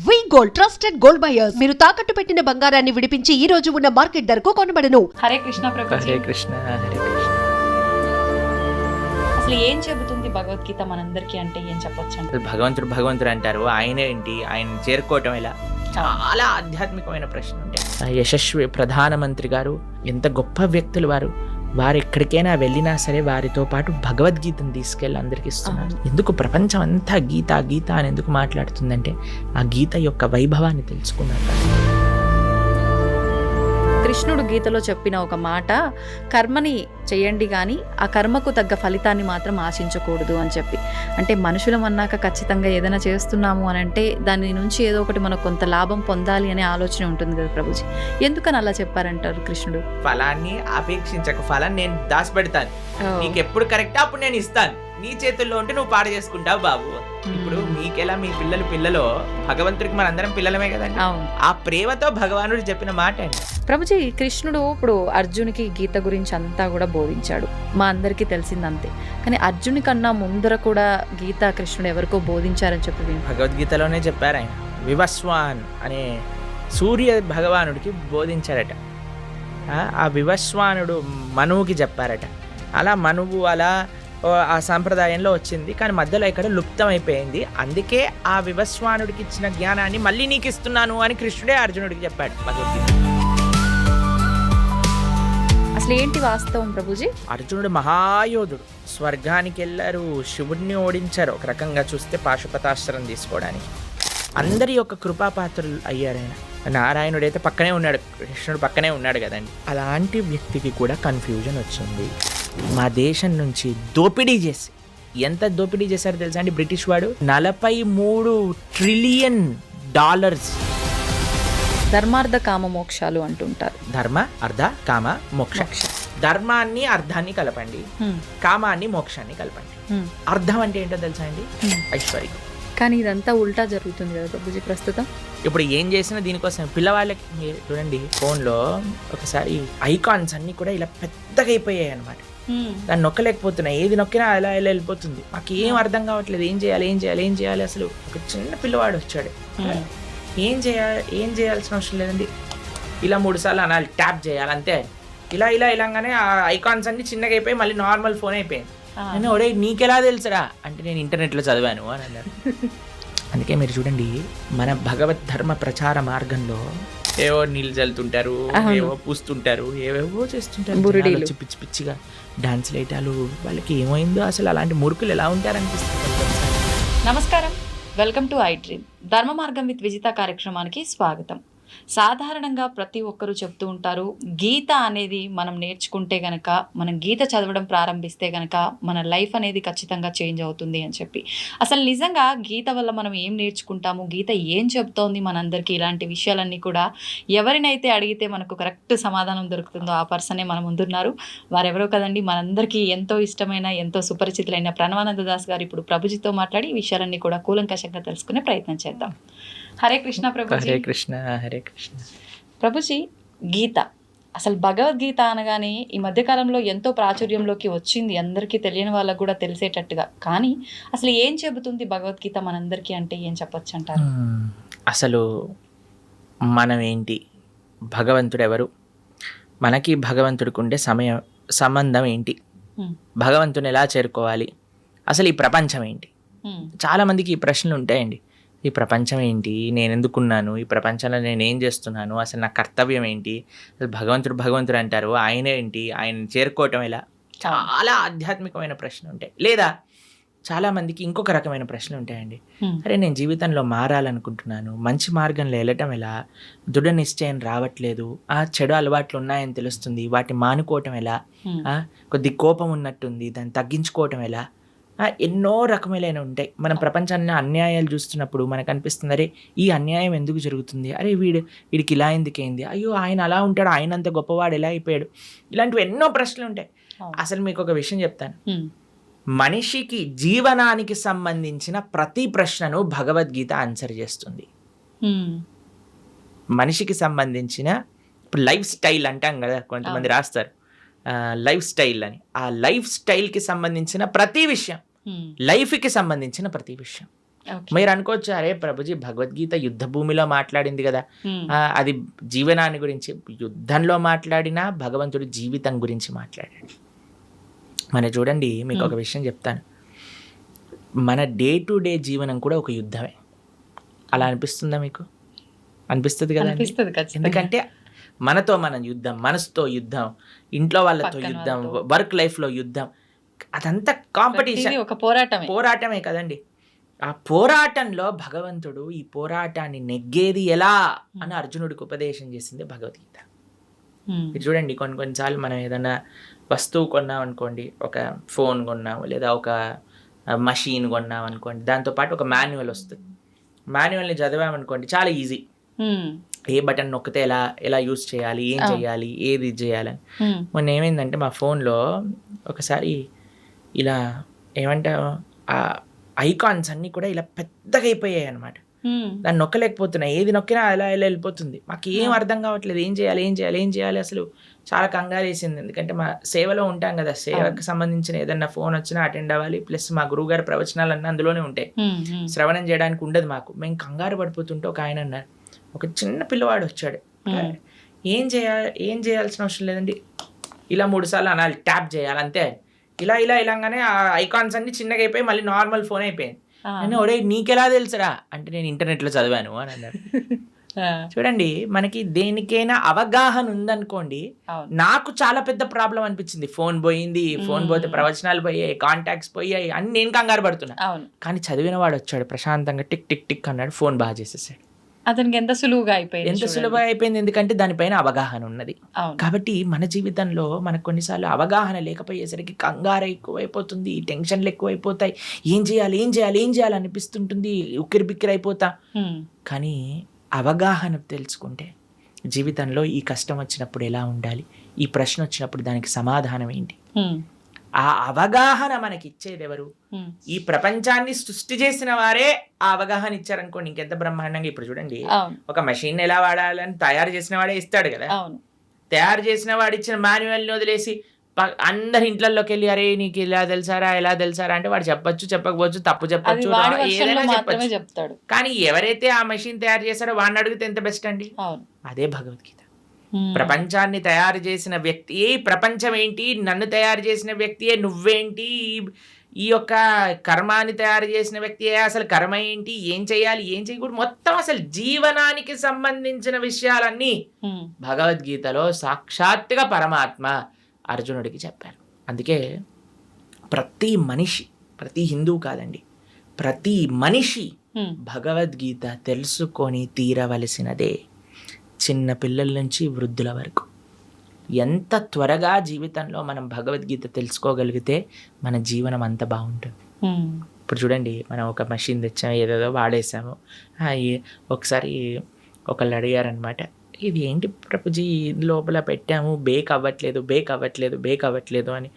వి gold trusted gold buyers మీరు తాకట్టు పెట్టిన బంగారాన్ని విడిపించి ఈ రోజు ఉన్న మార్కెట్ ధరకు కొనబడను. హరే కృష్ణ ప్రభుజీ. హరే కృష్ణ హరే కృష్ణ. అసలు ఏం చెబుతుంది భగవద్గీత మనందరికీ అంటే ఏం చెప్పొచ్చు అంటే? భగవంతుడు అంటారు, ఆయన ఏంటి, ఆయన చేరుకోవటం ఎలా? చాలా ఆధ్యాత్మికమైన ప్రశ్న ఉంటాయి. యశస్వి ప్రధానమంత్రి గారు ఎంత గొప్ప వ్యక్తులు వారు ఎక్కడికైనా వెళ్ళినా సరే వారితో పాటు భగవద్గీతను తీసుకెళ్ళి అందరికి ఇస్తున్నారు. ఎందుకు ప్రపంచం అంతా గీత అని ఎందుకు మాట్లాడుతుందంటే ఆ గీత యొక్క వైభవాన్ని తెలుసుకున్నారు. కృష్ణుడు గీతలో చెప్పిన ఒక మాట, కర్మని చేయండి కానీ ఆ కర్మకు తగ్గ ఫలితాన్ని మాత్రం ఆశించకూడదు అని చెప్పి. అంటే మనుషులం అన్నాక ఖచ్చితంగా ఏదైనా చేస్తున్నాము అని అంటే దాని నుంచి ఏదో ఒకటి మనకు కొంత లాభం పొందాలి అనే ఆలోచన ఉంటుంది కదా ప్రభుజీ. ఎందుకని అలా చెప్పారంటారు కృష్ణుడు? ఫలాన్ని అపేక్షించక, ఫలం నేను దాచిపెడతాను, నీకు ఎప్పుడు కరెక్టా అప్పుడు నేను ఇస్తాను, నీ చేతుల్లో ఉంటే నువ్వు పాడు చేసుకుంటావు బాబు. ఇప్పుడు మీకెలా మీ పిల్లలు భగవంతుడికి మనందరం పిల్లలమే కదండి. ఆ ప్రేమతో భగవానుడు చెప్పిన మాట అండి. ప్రభుజీ, కృష్ణుడు ఇప్పుడు అర్జునికి గీత గురించి అంతా కూడా బోధించాడు, మా అందరికీ తెలిసిందంతే. కానీ అర్జుని కన్నా ముందర కూడా గీత కృష్ణుడు ఎవరికో బోధించారని చెప్పి భగవద్గీతలోనే చెప్పారు. ఆయన వివస్వాన్ అనే సూర్య భగవానుడికి బోధించారట. ఆ వివస్వానుడు మనువుకి చెప్పారట. అలా మనువు అలా ఆ సాంప్రదాయంలో వచ్చింది, కానీ మధ్యలో ఇక్కడ లుప్తం అయిపోయింది. అందుకే ఆ వివస్వానుడికి ఇచ్చిన జ్ఞానాన్ని మళ్ళీ నీకు ఇస్తున్నాను అని కృష్ణుడే అర్జునుడికి చెప్పాడు భగవద్గీత. అసలు ఏంటి వాస్తవం ప్రభుజీ? అర్జునుడు మహాయోధుడు, స్వర్గానికి వెళ్ళారు, శివుడిని ఓడించారు. ఒక రకంగా చూస్తే పాశుపతాస్త్రం తీసుకోవడానికి అందరి యొక్క కృపాపాత్రులు అయ్యారు. ఆయన నారాయణుడైతే పక్కనే ఉన్నాడు, కృష్ణుడు పక్కనే ఉన్నాడు కదండి. అలాంటి వ్యక్తికి కూడా కన్ఫ్యూజన్ వచ్చింది. మా దేశం నుంచి దోపిడీ చేసి, ఎంత దోపిడీ చేశారో తెలుసా అండి బ్రిటిష్ వాడు? 43 ట్రిలియన్ డాలర్స్. ధర్మార్థ కామ మోక్షాలు అంటుంటారు. ధర్మ అర్ధ కామ మోక్ష. ధర్మాన్ని అర్థాన్ని కలపండి, కామాన్ని మోక్షాన్ని కలపండి. అర్థం అంటే ఏంటో తెలుసా అండి? ఐశ్వర్యం. కానీ ఇదంతా ఉల్టా జరుగుతుంది కదా ప్రభుజీ ప్రస్తుతం. ఇప్పుడు ఏం చేసినా దీనికోసం. పిల్లవాళ్ళకి మీరు చూడండి, ఫోన్లో ఒకసారి ఐకాన్స్ అన్ని కూడా ఇలా పెద్దగా అయిపోయాయి అనమాట. దాన్ని నొక్కలేకపోతున్నాయి, ఏది నొక్కినా అలా ఇలా వెళ్ళిపోతుంది. మాకు ఏం అర్థం కావట్లేదు, ఏం చేయాలి. అసలు ఒక చిన్న పిల్లవాడు వచ్చాడు, ఏం చేయాల్సిన అవసరం లేదండి, ఇలా 3 సార్లు అనాలి, ట్యాప్ చేయాలి అంతే. ఇలాగానే ఆ ఐకాన్స్ అన్ని చిన్నగా అయిపోయి మళ్ళీ నార్మల్ ఫోన్ అయిపోయింది. నేను ఒడే నీకెలా తెలుసురా అంటే నేను ఇంటర్నెట్లో చదివాను అని అన్నారు. అందుకే మీరు చూడండి, మన భగవద్ ధర్మ ప్రచార మార్గంలో ఏవో నీళ్ళు చల్లుతుంటారు, ఏవో పూస్తుంటారు, ఏవేవో చేస్తుంటారు, పిచ్చి పిచ్చిగా డాన్స్ లేటాలు. వాళ్ళకి ఏమైందో అసలు, అలాంటి మురుకులు ఎలా ఉంటారనిపిస్తుంది. నమస్కారం, వెల్కమ్ టు ఐ డ్రీమ్. ధర్మ మార్గం విత్ విజిత కార్యక్రమానికి స్వాగతం. సాధారణంగా ప్రతి ఒక్కరూ చెప్తూ ఉంటారు, గీత అనేది మనం నేర్చుకుంటే గనక, మనం గీత చదవడం ప్రారంభిస్తే గనక మన లైఫ్ అనేది ఖచ్చితంగా చేంజ్ అవుతుంది అని చెప్పి. అసలు నిజంగా గీత వల్ల మనం ఏం నేర్చుకుంటాము, గీత ఏం చెప్తోంది మనందరికీ, ఇలాంటి విషయాలన్నీ కూడా ఎవరినైతే అడిగితే మనకు కరెక్ట్ సమాధానం దొరుకుతుందో ఆ పర్సనే మన ముందున్నారు. వారెవరో కదండి, మనందరికీ ఎంతో ఇష్టమైన, ఎంతో సుపరిచితులైన ప్రణవానంద దాస్ గారు ఇప్పుడు ప్రభుజీతో మాట్లాడి ఈ విషయాలన్నీ కూడా కూలంకషంగా తెలుసుకునే ప్రయత్నం చేద్దాం. హరే కృష్ణ ప్రభుజీ. హరే కృష్ణ హరే కృష్ణ. ప్రభుజీ, గీత అసలు భగవద్గీత అనగానే ఈ మధ్యకాలంలో ఎంతో ప్రాచుర్యంలోకి వచ్చింది, అందరికీ తెలియని వాళ్ళకు కూడా తెలిసేటట్టుగా. కానీ అసలు ఏం చెబుతుంది భగవద్గీత మనందరికీ అంటే ఏం చెప్పొచ్చు అంటారు? అసలు మనం ఏంటి, భగవంతుడు ఎవరు, మనకి భగవంతుడికి ఉండే సంబంధం ఏంటి, భగవంతుని ఎలా చేరుకోవాలి, అసలు ఈ ప్రపంచం ఏంటి? చాలామందికి ఈ ప్రశ్నలు ఉంటాయండి. ఈ ప్రపంచం ఏంటి, నేను ఎందుకున్నాను, ఈ ప్రపంచంలో నేను ఏం చేస్తున్నాను, అసలు నా కర్తవ్యం ఏంటి, అసలు భగవంతుడు అంటారు, ఆయన ఏంటి, ఆయన చేరుకోవటం ఎలా? చాలా ఆధ్యాత్మికమైన ప్రశ్నలు ఉంటాయి. లేదా చాలామందికి ఇంకొక రకమైన ప్రశ్నలు ఉంటాయండి. అరే నేను జీవితంలో మారాలనుకుంటున్నాను, మంచి మార్గంలో వెళ్ళటం ఎలా, దృఢ నిశ్చయం రావట్లేదు, చెడు అలవాట్లు ఉన్నాయని తెలుస్తుంది, వాటిని మానుకోవటం ఎలా, కొద్ది కోపం ఉన్నట్టుంది, దాన్ని తగ్గించుకోవటం ఎలా, ఎన్నో రకములైన ఉంటాయి. మనం ప్రపంచాన్ని అన్యాయాలు చూస్తున్నప్పుడు మనకు అనిపిస్తుంది, అరే ఈ అన్యాయం ఎందుకు జరుగుతుంది, అరే వీడికి ఇలా ఎందుకైంది, అయ్యో ఆయన అలా ఉంటాడు, ఆయన అంత గొప్పవాడు ఎలా అయిపోయాడు, ఇలాంటివి ఎన్నో ప్రశ్నలు ఉంటాయి. అసలు మీకు ఒక విషయం చెప్తాను, మనిషికి జీవనానికి సంబంధించిన ప్రతి ప్రశ్నను భగవద్గీత ఆన్సర్ చేస్తుంది. మనిషికి సంబంధించిన ఇప్పుడు లైఫ్ స్టైల్ అంటాం కదా, కొంతమంది రాస్తారు లైఫ్ స్టైల్ అని. ఆ లైఫ్ స్టైల్కి సంబంధించిన ప్రతి విషయం, లైఫ్కి సంబంధించిన ప్రతి విషయం Okay. మీరు అనుకోవచ్చు, అరే ప్రభుజీ భగవద్గీత యుద్ధ భూమిలో మాట్లాడింది కదా, Hmm. అది జీవనాన్ని గురించి. యుద్ధంలో మాట్లాడినా భగవంతుడు జీవితం గురించి మాట్లాడాడు. మన చూడండి, మీకు ఒక విషయం చెప్తాను. మన డే టు డే జీవనం కూడా ఒక యుద్ధమే. అలా అనిపిస్తుందా మీకు? అనిపిస్తుంది కదా. అనిపిస్తుంది ఖచ్చితంగా. ఎందుకంటే మనతో మనం యుద్ధం, మనసుతో యుద్ధం, ఇంట్లో వాళ్ళతో పక్కన యుద్ధం, వాళ్ళతో. వర్క్ లైఫ్లో యుద్ధం, అదంతా కాంపిటీషన్, ప్రతిదీ ఒక పోరాటమే. పోరాటమే కదండి. ఆ పోరాటంలో భగవంతుడు ఈ పోరాటాన్ని నెగ్గేది ఎలా అని అర్జునుడికి ఉపదేశం చేసింది భగవద్గీత. Hmm. మీరు చూడండి, కొన్నిసార్లు మనం ఏదైనా వస్తువు కొన్నాం అనుకోండి, ఒక ఫోన్ కొన్నాము లేదా ఒక మషీన్ కొన్నాం అనుకోండి, దాంతోపాటు ఒక మాన్యువల్ వస్తుంది. మాన్యువల్ని చదివామనుకోండి, చాలా ఈజీ. Hmm. ఏ బటన్ నొక్కితే ఎలా యూజ్ చేయాలి, ఏం చేయాలి, ఏది చేయాలని. Hmm. మొన్న ఏమైందంటే మా ఫోన్లో ఒకసారి ఇలా ఏమంటారు, ఆ ఐకాన్స్ అన్నీ కూడా ఇలా పెద్దగా అయిపోయాయి అనమాట. Hmm. దాన్ని నొక్కలేకపోతున్నా, ఏది నొక్కినా అలా వెళ్ళిపోతుంది. మాకు ఏం అర్థం కావట్లేదు, ఏం చేయాలి. అసలు చాలా కంగారు వేసింది. ఎందుకంటే మా సేవలో ఉంటాం కదా, సేవకు సంబంధించిన ఏదన్నా ఫోన్ వచ్చినా అటెండ్ అవ్వాలి. ప్లస్ మా గురువు గారి ప్రవచనాలన్నీ అందులోనే ఉంటాయి, Hmm. Hmm. శ్రవణం చేయడానికి ఉండదు మాకు. మేము కంగారు పడిపోతుంటే ఒక ఆయన అన్నారు, ఒక చిన్న పిల్లవాడు వచ్చాడు, ఏం చేయాల్సిన అవసరం లేదండి, ఇలా 3 సార్లు అనాలి, ట్యాప్ చేయాలి అంతే. ఇలాగానే ఆ ఐకాన్స్ అన్ని చిన్నగా అయిపోయి మళ్ళీ నార్మల్ ఫోన్ అయిపోయింది. నేను ఒడే నీకెలా తెలుసురా అంటే, నేను ఇంటర్నెట్లో చదివాను అని అన్నారు. చూడండి, మనకి దేనికైనా అవగాహన ఉందనుకోండి. అవును. నాకు చాలా పెద్ద ప్రాబ్లం అనిపించింది. ఫోన్ పోయింది, ఫోన్ పోతే ప్రవచనాలు పోయాయి, కాంటాక్ట్స్ పోయాయి, అన్ని నేను కంగారు పడుతున్నా. అవును. కానీ చదివిన వాడు వచ్చాడు, ప్రశాంతంగా టిక్ టిక్ టిక్ అన్నాడు, ఫోన్ బాగా చేసేసాడు. అతనికి ఎంత సులువుగా అయిపోయింది. ఎంత సులభంగా అయిపోయింది, ఎందుకంటే దానిపైన అవగాహన ఉన్నది. అవును. కాబట్టి మన జీవితంలో మనకు కొన్నిసార్లు అవగాహన లేకపోయేసరికి కంగారు ఎక్కువైపోతుంది, టెన్షన్లు ఎక్కువైపోతాయి, ఏం చేయాలి అనిపిస్తుంటుంది, ఉక్కిరి బిక్కిరి అయిపోతా. Hmm. కానీ అవగాహన తెలుసుకుంటే జీవితంలో ఈ కష్టం వచ్చినప్పుడు ఎలా ఉండాలి, ఈ ప్రశ్న వచ్చినప్పుడు దానికి సమాధానం ఏంటి, Hmm. ఆ అవగాహన మనకి ఇచ్చేది ఎవరు? Hmm. ఈ ప్రపంచాన్ని సృష్టి చేసిన వారే ఆ అవగాహన ఇచ్చారనుకోండి, ఇంకెంత బ్రహ్మాండంగా. ఇప్పుడు చూడండి, అవును. ఒక మెషిన్ ఎలా వాడాలని తయారు చేసిన వాడే ఇస్తాడు కదా. అవును. తయారు చేసిన వాడు ఇచ్చిన మాన్యువల్ని వదిలేసి అందరి ఇంట్లలోకి వెళ్ళి, అరే నీకు ఎలా తెలుసారా అంటే వాడు చెప్పకపోవచ్చు, తప్పు అది చెప్పచ్చు, వాడి వర్షన్లో ఏదైనా మాత్రమే చెప్పచ్చు. చెప్తాడు. కానీ ఎవరైతే ఆ మెషిన్ తయారు చేశారో వాడిని అడిగితే ఎంత బెస్ట్ అండి. అవును. అదే భగవద్గీత. Hmm. ప్రపంచాన్ని తయారు చేసిన వ్యక్తియే, ప్రపంచం ఏంటి, నన్ను తయారు చేసిన వ్యక్తియే, నువ్వేంటి, ఈ యొక్క కర్మాన్ని తయారు చేసిన వ్యక్తియే, అసలు కర్మ ఏంటి, ఏం చేయాలి, ఏం చేయకూడదు, మొత్తం అసలు జీవనానికి సంబంధించిన విషయాలన్నీ Hmm. భగవద్గీతలో సాక్షాత్తుగా పరమాత్మ అర్జునుడికి చెప్పారు. అందుకే ప్రతి మనిషి, ప్రతి హిందువు కాదండి, ప్రతి మనిషి Hmm. భగవద్గీత తెలుసుకొని తీరవలసినదే. చిన్న పిల్లల నుంచి వృద్ధుల వరకు ఎంత త్వరగా జీవితంలో మనం భగవద్గీత తెలుసుకోగలిగితే మన జీవనం అంత బాగుంటుంది. Hmm. ఇప్పుడు చూడండి, మనం ఒక మెషిన్ తెచ్చాము, ఏదేదో వాడేసాము. ఒకసారి ఒకళ్ళు అడిగారనమాట, ఇది ఏంటి ప్రభుజీ లోపల పెట్టాము, బేక్ అవ్వట్లేదు అని.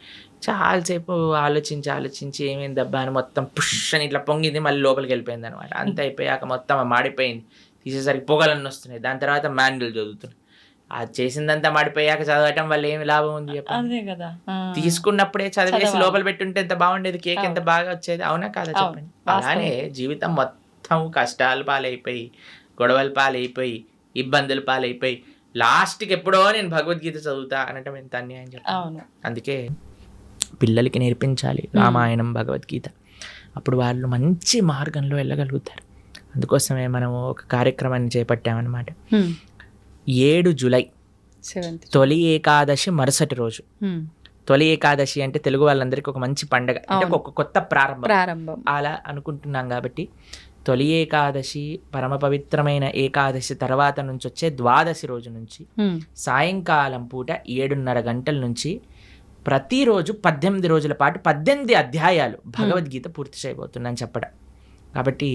చాలాసేపు ఆలోచించి ఏమైంది దబ్బా అని మొత్తం పుష్ అని ఇట్లా పొంగింది, మళ్ళీ లోపలికి వెళ్ళిపోయింది అనమాట. అంత అయిపోయాక మొత్తం మాడిపోయింది, తీసేసరికి పొగలన్నీ వస్తున్నాయి. దాని తర్వాత మాన్యువల్ చదువుతున్నాయి. అది చేసిందంతా మాడిపోయాక చదవటం వల్ల ఏమి లాభం ఉంది చెప్పండి. అదే కదా. తీసుకున్నప్పుడే చదివేసి చదవాలి. లోపల పెట్టుంటే ఎంత బాగుండేది, కేక్ ఎంత బాగా వచ్చేది, అవునా కాదా చెప్పండి. అలానే జీవితం మొత్తం కష్టాలు పాలైపోయి, గొడవల పాలైపోయి, ఇబ్బందుల పాలైపోయి, లాస్ట్కి ఎప్పుడో నేను భగవద్గీత చదువుతా అనటం ఎంత అన్యాయం చెప్పండి. అవును. అందుకే పిల్లలకి నేర్పించాలి రామాయణం, భగవద్గీత. అప్పుడు వాళ్ళు మంచి మార్గంలో వెళ్ళగలుగుతారు. అందుకోసమే మనం ఒక కార్యక్రమాన్ని చేపట్టామన్నమాట. 7 జూలై 7th. తొలి ఏకాదశి మరుసటి రోజు. తొలి ఏకాదశి అంటే తెలుగు వాళ్ళందరికీ ఒక మంచి పండగ, అంటే ఒక కొత్త ప్రారంభం అలా అనుకుంటున్నాం. కాబట్టి తొలి ఏకాదశి, పరమ పవిత్రమైన ఏకాదశి తర్వాత నుంచి వచ్చే ద్వాదశి రోజు నుంచి సాయంకాలం పూట 7:30 గంటల నుంచి ప్రతిరోజు 18 రోజుల పాటు 18 అధ్యాయాలు భగవద్గీత పూర్తి చేయబోతున్నాను చెప్పడం. కాబట్టి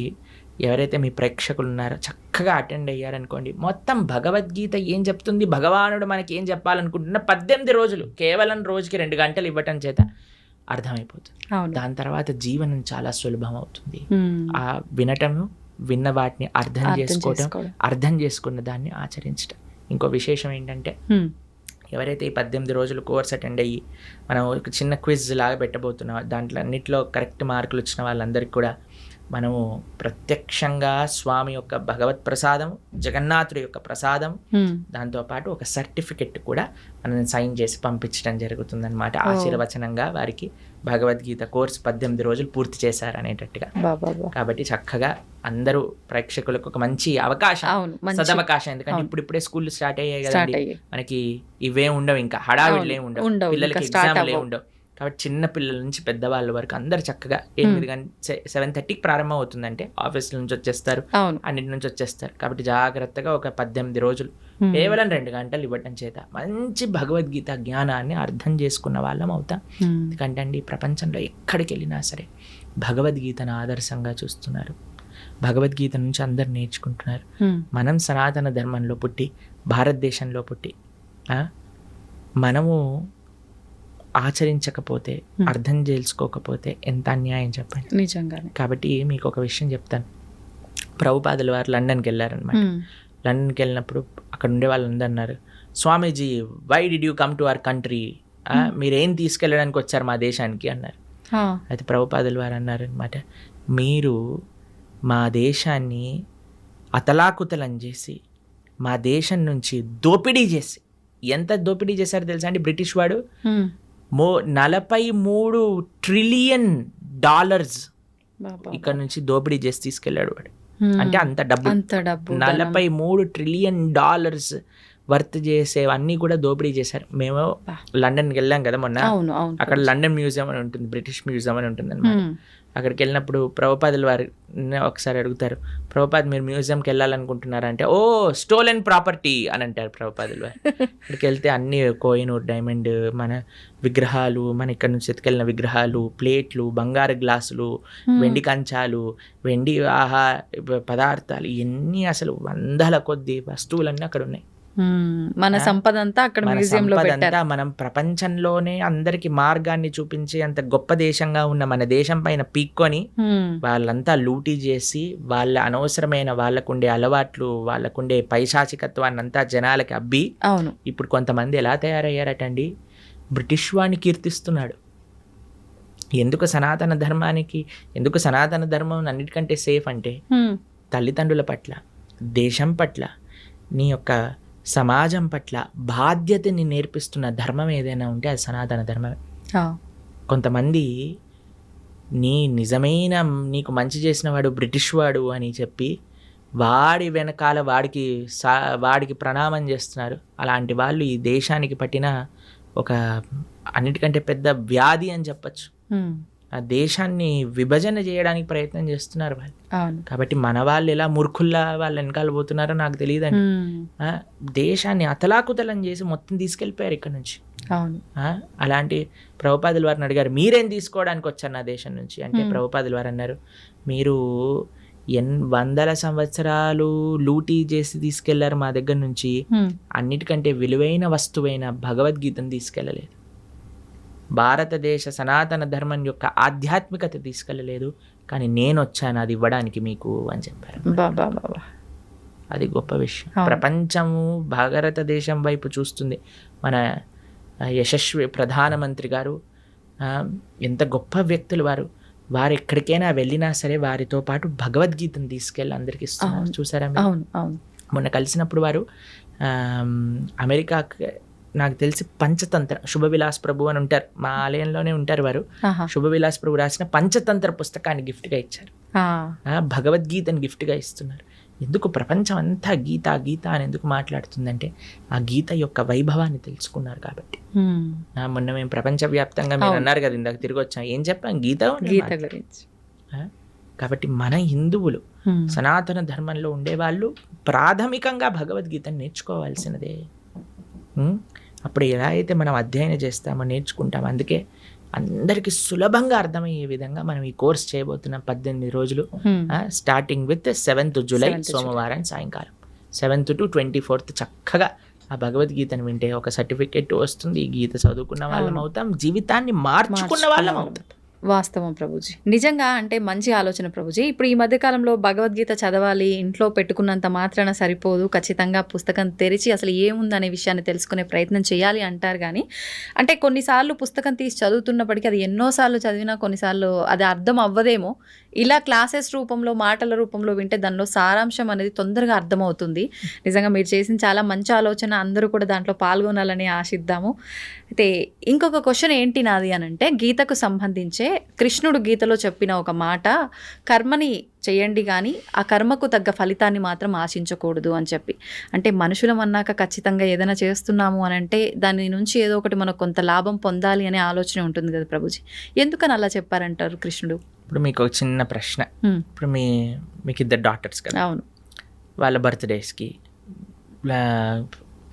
ఎవరైతే మీ ప్రేక్షకులు ఉన్నారో చక్కగా అటెండ్ అయ్యారనుకోండి, మొత్తం భగవద్గీత ఏం చెప్తుంది, భగవానుడు మనకి ఏం చెప్పాలనుకుంటున్న 18 రోజులు కేవలం రోజుకి 2 గంటలు ఇవ్వటం చేత అర్థమైపోతుంది. దాని తర్వాత జీవనం చాలా సులభం అవుతుంది. ఆ విన్న వాటిని అర్థం చేసుకోవటం, అర్థం చేసుకున్న దాన్ని ఆచరించటం. ఇంకో విశేషం ఏంటంటే, ఎవరైతే ఈ 18 రోజులు కోర్స్ అటెండ్ అయ్యి మనం ఒక చిన్న క్విజ్ లాగా పెట్టబోతున్నాం, దాంట్లో అన్నిట్లో కరెక్ట్ మార్కులు వచ్చిన వాళ్ళందరికీ కూడా మనము ప్రత్యక్షంగా స్వామి యొక్క భగవత్ ప్రసాదం, జగన్నాథుడి యొక్క ప్రసాదం, దాంతోపాటు ఒక సర్టిఫికెట్ కూడా మనం సైన్ చేసి పంపించడం జరుగుతుందన్నమాట. ఆశీర్వచనంగా వారికి భగవద్గీత కోర్సు 18 రోజులు పూర్తి చేశారు అనేటట్టుగా. కాబట్టి చక్కగా అందరూ ప్రేక్షకులకు ఒక మంచి అవకాశం, సదవకాశం. ఎందుకంటే ఇప్పుడిప్పుడే స్కూల్ స్టార్ట్ అయ్యాయి కదండి, మనకి ఇవే ఉండవు, ఇంకా హడావిడ్లే ఉండవు, పిల్లలకి ఎగ్జామ్లే ఉండవు. కాబట్టి చిన్న పిల్లల నుంచి పెద్దవాళ్ళ వరకు అందరు చక్కగా 8 గంటల 7:30కి ప్రారంభం అవుతుందంటే ఆఫీసుల నుంచి వచ్చేస్తారు, అన్నిటి నుంచి వచ్చేస్తారు. కాబట్టి జాగ్రత్తగా ఒక 18 రోజులు కేవలం 2 గంటలు ఇవ్వటం చేత మంచి భగవద్గీత జ్ఞానాన్ని అర్థం చేసుకున్న వాళ్ళం అవుతాం. ఎందుకంటే అండి ప్రపంచంలో ఎక్కడికి వెళ్ళినా సరే భగవద్గీతను ఆదర్శంగా చూస్తున్నారు, భగవద్గీత నుంచి అందరు నేర్చుకుంటున్నారు. మనం సనాతన ధర్మంలో పుట్టి, భారతదేశంలో పుట్టి మనము ఆచరించకపోతే, అర్థం చేసుకోకపోతే ఎంత అన్యాయం చెప్పండి. నిజంగానే. కాబట్టి మీకు ఒక విషయం చెప్తాను. ప్రభుపాదుల వారు లండన్కి వెళ్ళారనమాట. లండన్కి వెళ్ళినప్పుడు అక్కడ ఉండే వాళ్ళు అందరూ అన్నారు, Swamiji why did you come to our country, మీరేం తీసుకెళ్ళడానికి వచ్చారు మా దేశానికి అన్నారు. అయితే ప్రభుపాదుల వారు అన్నారు అనమాట, మీరు మా దేశాన్ని అతలాకుతలం చేసి, మా దేశం నుంచి దోపిడీ చేసి, ఎంత దోపిడీ చేశారో తెలుసా అండి బ్రిటిష్ వాడు, 43 ట్రిలియన్ డాలర్స్ ఇక్కడ నుంచి దోపిడీ చేసి తీసుకెళ్ళాడు వాడు. అంటే అంత డబ్బు 43 ట్రిలియన్ డాలర్స్ వర్త్ చేసేవన్నీ కూడా దోపిడీ చేశారు. మేము లండన్కి వెళ్ళాం కదా మొన్న, అక్కడ లండన్ మ్యూజియం అని ఉంటుంది, బ్రిటిష్ మ్యూజియం అని ఉంటుంది అనమాట. అక్కడికి వెళ్ళినప్పుడు ప్రభుపాదుల వారు ఒకసారి అడుగుతారు, ప్రభుపాద్ మీరు మ్యూజియంకి వెళ్ళాలనుకుంటున్నారా అంటే, ఓ స్టోలెన్ ప్రాపర్టీ అని అంటారు ప్రభుపాదుల వారు. అక్కడికి వెళ్తే అన్ని కోహినూర్ డైమండ్ మన విగ్రహాలు, మన ఇక్కడ నుంచి ఎత్తుకెళ్ళిన విగ్రహాలు, ప్లేట్లు, బంగారు గ్లాసులు, వెండి కంచాలు, వెండి పదార్థాలు, ఇవన్నీ అసలు వందల కొద్ది వస్తువులన్నీ అక్కడ ఉన్నాయి. మన సంపద అంతా అక్కడ మ్యూజియంలో పెట్టారు. మనం ప్రపంచంలోనే అందరికి మార్గాన్ని చూపించి అంత గొప్ప దేశంగా ఉన్న మన దేశం పైన పీక్కొని వాళ్ళంతా లూటీ చేసి, వాళ్ళ అనవసరమైన వాళ్ళకుండే అలవాట్లు, వాళ్ళకుండే పైశాచికత్వాన్ని అంతా జనాలకి అబ్బి, ఇప్పుడు కొంతమంది ఎలా తయారయ్యారటండి, బ్రిటిష్ వాడిని కీర్తిస్తున్నాడు. ఎందుకు సనాతన ధర్మం అన్నిటికంటే సేఫ్ అంటే తల్లిదండ్రుల పట్ల, దేశం పట్ల, నీ యొక్క సమాజం పట్ల బాధ్యతని నేర్పిస్తున్న ధర్మం ఏదైనా ఉంటే అది సనాతన ధర్మమే. కొంతమంది నిజమైన నీకు మంచి చేసిన వాడు బ్రిటిష్ వాడు అని చెప్పి వాడి వెనకాల వాడికి ప్రణామం చేస్తున్నారు. అలాంటి వాళ్ళు ఈ దేశానికి పట్టిన ఒక అన్నిటికంటే పెద్ద వ్యాధి అని చెప్పచ్చు. ఆ దేశాన్ని విభజన చేయడానికి ప్రయత్నం చేస్తున్నారు వాళ్ళు. కాబట్టి మన వాళ్ళు ఎలా మూర్ఖుల్లా వాళ్ళ వెనకాల పోతున్నారో నాకు తెలియదండి. దేశాన్ని అతలాకుతలం చేసి మొత్తం తీసుకెళ్ళిపోయారు ఇక్కడ నుంచి. అలాంటి ప్రభుపాదుల వారిని అడిగారు, మీరేం తీసుకోవడానికి వచ్చారు నా దేశం నుంచి అంటే, ప్రభుపాదుల వారు అన్నారు, మీరు 100 సంవత్సరాలు లూటీ చేసి తీసుకెళ్లారు మా దగ్గర నుంచి, అన్నిటికంటే విలువైన వస్తువైన భగవద్గీతను తీసుకెళ్ళలేదు, భారతదేశ సనాతన ధర్మం యొక్క ఆధ్యాత్మికత తీసుకెళ్ళలేదు, కానీ నేను వచ్చాను అది ఇవ్వడానికి మీకు అని చెప్పారు. అది గొప్ప విషయం. ప్రపంచము భారతదేశం వైపు చూస్తుంది. మన యశస్వి ప్రధానమంత్రి గారు ఎంత గొప్ప వ్యక్తులు వారు ఎక్కడికైనా వెళ్ళినా సరే వారితో పాటు భగవద్గీతను తీసుకెళ్ళి అందరికి ఇస్తున్నారు. చూసారా? మొన్న కలిసినప్పుడు వారు అమెరికా, నాకు తెలిసి పంచతంత్ర శుభవిలాస్ ప్రభు అని ఉంటారు, మా ఆలయంలోనే ఉంటారు వారు. శుభవిలాస్ ప్రభు రాసిన పంచతంత్ర పుస్తకాన్ని గిఫ్ట్గా ఇచ్చారు, భగవద్గీతను గిఫ్ట్గా ఇస్తున్నారు. ఎందుకు ప్రపంచం అంతా గీత గీత అని ఎందుకు మాట్లాడుతుందంటే ఆ గీత యొక్క వైభవాన్ని తెలుసుకున్నారు కాబట్టి. మొన్న మేము ప్రపంచవ్యాప్తంగా మీరు అన్నారు కదా ఇందాక తిరిగి వచ్చాం, ఏం చెప్పాం? గీత గురించి. కాబట్టి మన హిందువులు సనాతన ధర్మంలో ఉండేవాళ్ళు ప్రాథమికంగా భగవద్గీతను నేర్చుకోవాల్సినదే. అప్పుడు ఎలా అయితే మనం అధ్యయనం చేస్తామో నేర్చుకుంటాం. అందుకే అందరికి సులభంగా అర్థమయ్యే విధంగా మనం ఈ కోర్స్ చేయబోతున్నాం 18 రోజులు, స్టార్టింగ్ విత్ 7th జూలై సోమవారం సాయంకాలం 7th to 24th చక్కగా ఆ భగవద్గీతను వింటే ఒక సర్టిఫికెట్ వస్తుంది. ఈ గీత చదువుకున్న వాళ్ళం అవుతాం, జీవితాన్ని మార్చుకున్న వాళ్ళం అవుతాం. వాస్తవం ప్రభుజీ. నిజంగా అంటే మంచి ఆలోచన ప్రభుజీ. ఇప్పుడు ఈ మధ్య కాలంలో భగవద్గీత చదవాలి, ఇంట్లో పెట్టుకున్నంత మాత్రాన సరిపోదు, ఖచ్చితంగా పుస్తకం తెరిచి అసలు ఏముందనే విషయాన్ని తెలుసుకునే ప్రయత్నం చేయాలి అంటారు. కానీ అంటే కొన్నిసార్లు పుస్తకం తీసి చదువుతున్నప్పటికీ అది ఎన్నోసార్లు చదివినా కొన్నిసార్లు అది అర్థం అవ్వదేమో. ఇలా క్లాసెస్ రూపంలో, మాటల రూపంలో వింటే దానిలో సారాంశం అనేది తొందరగా అర్థమవుతుంది. నిజంగా మీరు చేసిన చాలా మంచి ఆలోచన, అందరూ కూడా దాంట్లో పాల్గొనాలని ఆశిద్దాము. అయితే ఇంకొక క్వశ్చన్ ఏంటి నాది అని అంటే, గీతకు సంబంధించే కృష్ణుడు గీతలో చెప్పిన ఒక మాట, కర్మని చేయండి కానీ ఆ కర్మకు తగ్గ ఫలితాన్ని మాత్రం ఆశించకూడదు అని చెప్పి. అంటే మనుషులం అన్నాక ఖచ్చితంగా ఏదైనా చేస్తున్నాము అని అంటే దాని నుంచి ఏదో ఒకటి మనకు కొంత లాభం పొందాలి అనే ఆలోచన ఉంటుంది కదా ప్రభుజీ. ఎందుకని అలా చెప్పారంటారు కృష్ణుడు? ఇప్పుడు మీకు ఒక చిన్న ప్రశ్న. ఇప్పుడు మీకు ఇద్దరు డాటర్స్ కదా, అవును. వాళ్ళ బర్త్డేస్కి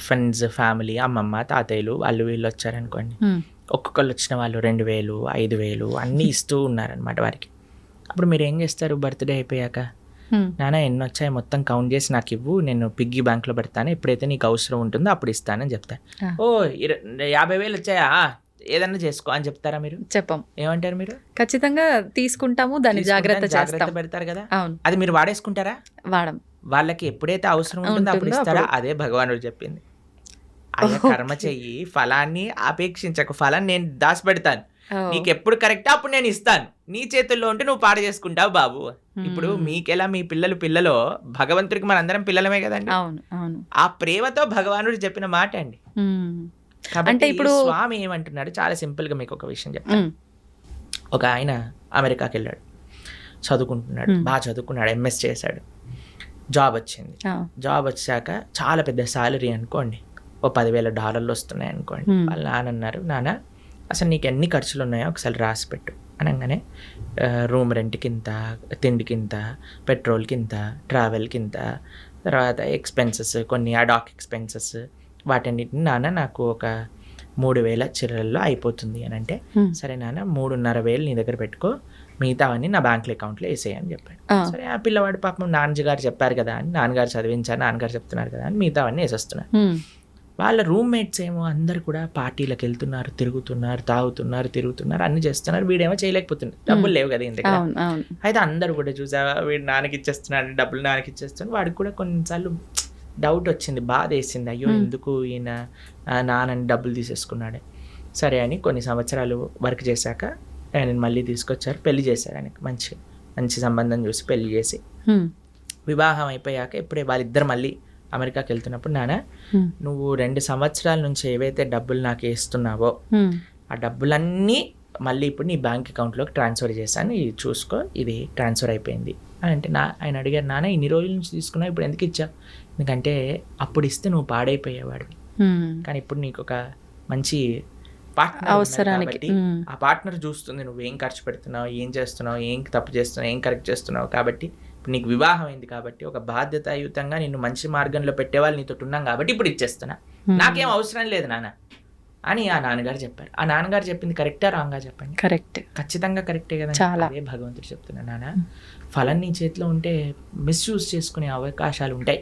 ఫ్రెండ్స్, ఫ్యామిలీ, అమ్మమ్మ, తాతయ్యలు వాళ్ళు వీళ్ళు వచ్చారనుకోండి. ఒక్కొక్కళ్ళు వచ్చిన వాళ్ళు 2,000, 5,000 అన్నీ ఇస్తూ ఉన్నారనమాట వారికి. అప్పుడు మీరు ఏం చేస్తారు? బర్త్డే అయిపోయాక, నాన్న ఎన్ని వచ్చాయి మొత్తం కౌంట్ చేసి నాకు ఇవ్వు, నేను పిగ్గీ బ్యాంక్లో పెడతాను, ఎప్పుడైతే నీకు అవసరం ఉంటుందో అప్పుడు ఇస్తానని చెప్తాను. ఓ 50,000 వచ్చాయా, ఏదన్నా చేసుకో అని చెప్తారా మీరు? చెప్పం. ఏమంటారు మీరు? ఖచ్చితంగా తీసుకుంటాము, దాన్ని జాగ్రత్త పెడతారు కదా. అవును. అది మీరు వాడేసుకుంటారా? వాడం. వాళ్ళకి ఎప్పుడైతే అవసరం ఉంటుందో అప్పుడు ఇస్తారా? అదే భగవానుడు చెప్పింది. అయ్యా కర్మ చెయ్యి, ఫలాన్ని అపేక్షించకు, ఫలాన్ని నేను దాచిపెడతాను, నీకు ఎప్పుడు కరెక్ట్ అప్పుడు నేను ఇస్తాను, నీ చేతుల్లో ఉంటే నువ్వు పాడు చేసుకుంటావు బాబు. ఇప్పుడు మీకెలా మీ పిల్లలో భగవంతుడికి మనందరం పిల్లలమే కదండి. ఆ ప్రేమతో భగవానుడు చెప్పిన మాట అండి. అంటే ఇప్పుడు స్వామి ఏమంటున్నాడు, చాలా సింపుల్ గా మీకు ఒక విషయం చెప్తాను. ఒక ఆయన అమెరికాకి వెళ్ళాడు, చదువుకుంటున్నాడు, బాగా చదువుకున్నాడు, ఎంఎస్ చేశాడు, జాబ్ వచ్చింది. జాబ్ వచ్చాక చాలా పెద్ద శాలరీ అనుకోండి, ఓ $10,000 వస్తున్నాయి అనుకోండి. వాళ్ళ నాన్న అన్నారు, నాన్న అసలు నీకు ఎన్ని ఖర్చులు ఉన్నాయో ఒకసారి రాసి పెట్టు అనగానే, రూమ్ రెంట్కి ఇంత, తిండికి ఇంత, పెట్రోల్కి ఇంత, ట్రావెల్కి ఇంత, తర్వాత ఎక్స్పెన్సెస్, కొన్ని అడాక్ ఎక్స్పెన్సెస్, వాటన్నిటిని నాన్న నాకు ఒక 3,000 చిల్లరల్లో అయిపోతుంది అని అంటే, సరే నాన్న 3,500 నీ దగ్గర పెట్టుకో, మిగతావన్నీ నా బ్యాంక్ అకౌంట్లో వేసేయని చెప్పాడు. సరే ఆ పిల్లవాడు పాపం నాన్నగారు చెప్పారు కదా అని, నాన్నగారు చదివించారు, నాన్నగారు చెప్తున్నారు కదా అని మిగతావన్నీ వేసేస్తున్నారు. వాళ్ళ రూమ్మేట్స్ ఏమో అందరు కూడా పార్టీలకు వెళ్తున్నారు, తిరుగుతున్నారు, తాగుతున్నారు, తిరుగుతున్నారు, అన్ని చేస్తున్నారు. వీడేమో చేయలేకపోతున్నారు, డబ్బులు లేవు కదా ఇంత. అయితే అందరు కూడా చూసావా, వీడు నాన్నకి ఇచ్చేస్తున్నాడు, డబ్బులు నాన్నకి ఇచ్చేస్తున్నాడు. వాడికి కూడా కొన్నిసార్లు డౌట్ వచ్చింది, బాధ వేసింది, అయ్యో ఎందుకు ఈయన నాన్నని డబ్బులు తీసేసుకున్నాడే. సరే అని కొన్ని సంవత్సరాలు వర్క్ చేశాక ఆయన మళ్ళీ తీసుకొచ్చారు, పెళ్లి చేశారు. ఆయనకి మంచి సంబంధం చూసి పెళ్లి చేసి, వివాహం అయిపోయాక ఇప్పుడే వాళ్ళిద్దరు మళ్ళీ అమెరికాకి వెళ్తున్నప్పుడు, నాన్న నువ్వు 2 సంవత్సరాల నుంచి ఏవైతే డబ్బులు నాకు వేస్తున్నావో ఆ డబ్బులన్నీ మళ్ళీ ఇప్పుడు నీ బ్యాంక్ అకౌంట్లోకి ట్రాన్స్ఫర్ చేశాను, ఇది చూసుకో, ఇది ట్రాన్స్ఫర్ అయిపోయింది అని అంటే, ఆయన అడిగారు, నాన్న ఇన్ని రోజుల నుంచి తీసుకున్నావు, ఇప్పుడు ఎందుకు ఇచ్చావు? ఎందుకంటే అప్పుడు ఇస్తే నువ్వు పాడైపోయేవాడివి, కానీ ఇప్పుడు నీకు ఒక మంచి పార్ట్నర్ అవసరానికి ఆ పార్ట్నర్ చూస్తుంది నువ్వు ఏం ఖర్చు పెడుతున్నావు, ఏం చేస్తున్నావు, ఏం తప్పు చేస్తున్నావు, ఏం కరెక్ట్ చేస్తున్నావు. కాబట్టి ఇప్పుడు నీకు వివాహం అయింది కాబట్టి ఒక బాధ్యతాయుతంగా నిన్ను మంచి మార్గంలో పెట్టేవాళ్ళు నీతో ఉన్నాం కాబట్టి ఇప్పుడు ఇచ్చేస్తున్నా, నాకేం అవసరం లేదు నాన్న అని ఆ నాన్నగారు చెప్పారు. ఆ నాన్నగారు చెప్పింది కరెక్టా రాంగా చెప్పండి? కరెక్ట్, ఖచ్చితంగా కరెక్టే కదా. అదే భగవంతుడు చెప్తున్నా, నాన్న ఫలం నీ చేతిలో ఉంటే మిస్యూజ్ చేసుకునే అవకాశాలు ఉంటాయి,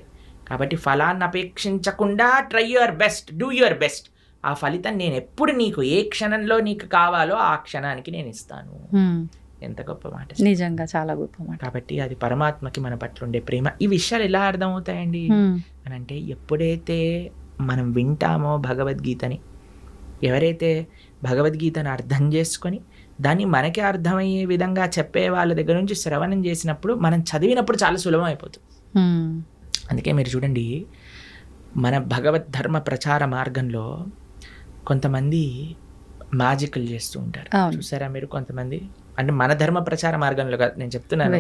కాబట్టి ఫలాన్ని అపేక్షించకుండా try your best, do your best. ఆ ఫలితం నేను ఎప్పుడు నీకు ఏ క్షణంలో నీకు కావాలో ఆ క్షణానికి నేను ఇస్తాను. ఎంత గొప్ప మాట, నిజంగా చాలా గొప్ప మాట. కాబట్టి అది పరమాత్మకి మన పట్ల ఉండే ప్రేమ. ఈ విషయాలు ఎలా అర్థమవుతాయండి అని అంటే, ఎప్పుడైతే మనం వింటామో భగవద్గీతని, ఎవరైతే భగవద్గీతను అర్థం చేసుకొని దాన్ని మనకే అర్థమయ్యే విధంగా చెప్పే వాళ్ళ దగ్గర నుంచి శ్రవణం చేసినప్పుడు, మనం చదివినప్పుడు చాలా సులభం అయిపోతుంది. అందుకే మీరు చూడండి, మన భగవద్ ధర్మ ప్రచార మార్గంలో కొంతమంది మ్యాజిక్లు చేస్తూ ఉంటారు, చూసారా మీరు? కొంతమంది అంటే మన ధర్మ ప్రచార మార్గంలో కాదు నేను చెప్తున్నాను,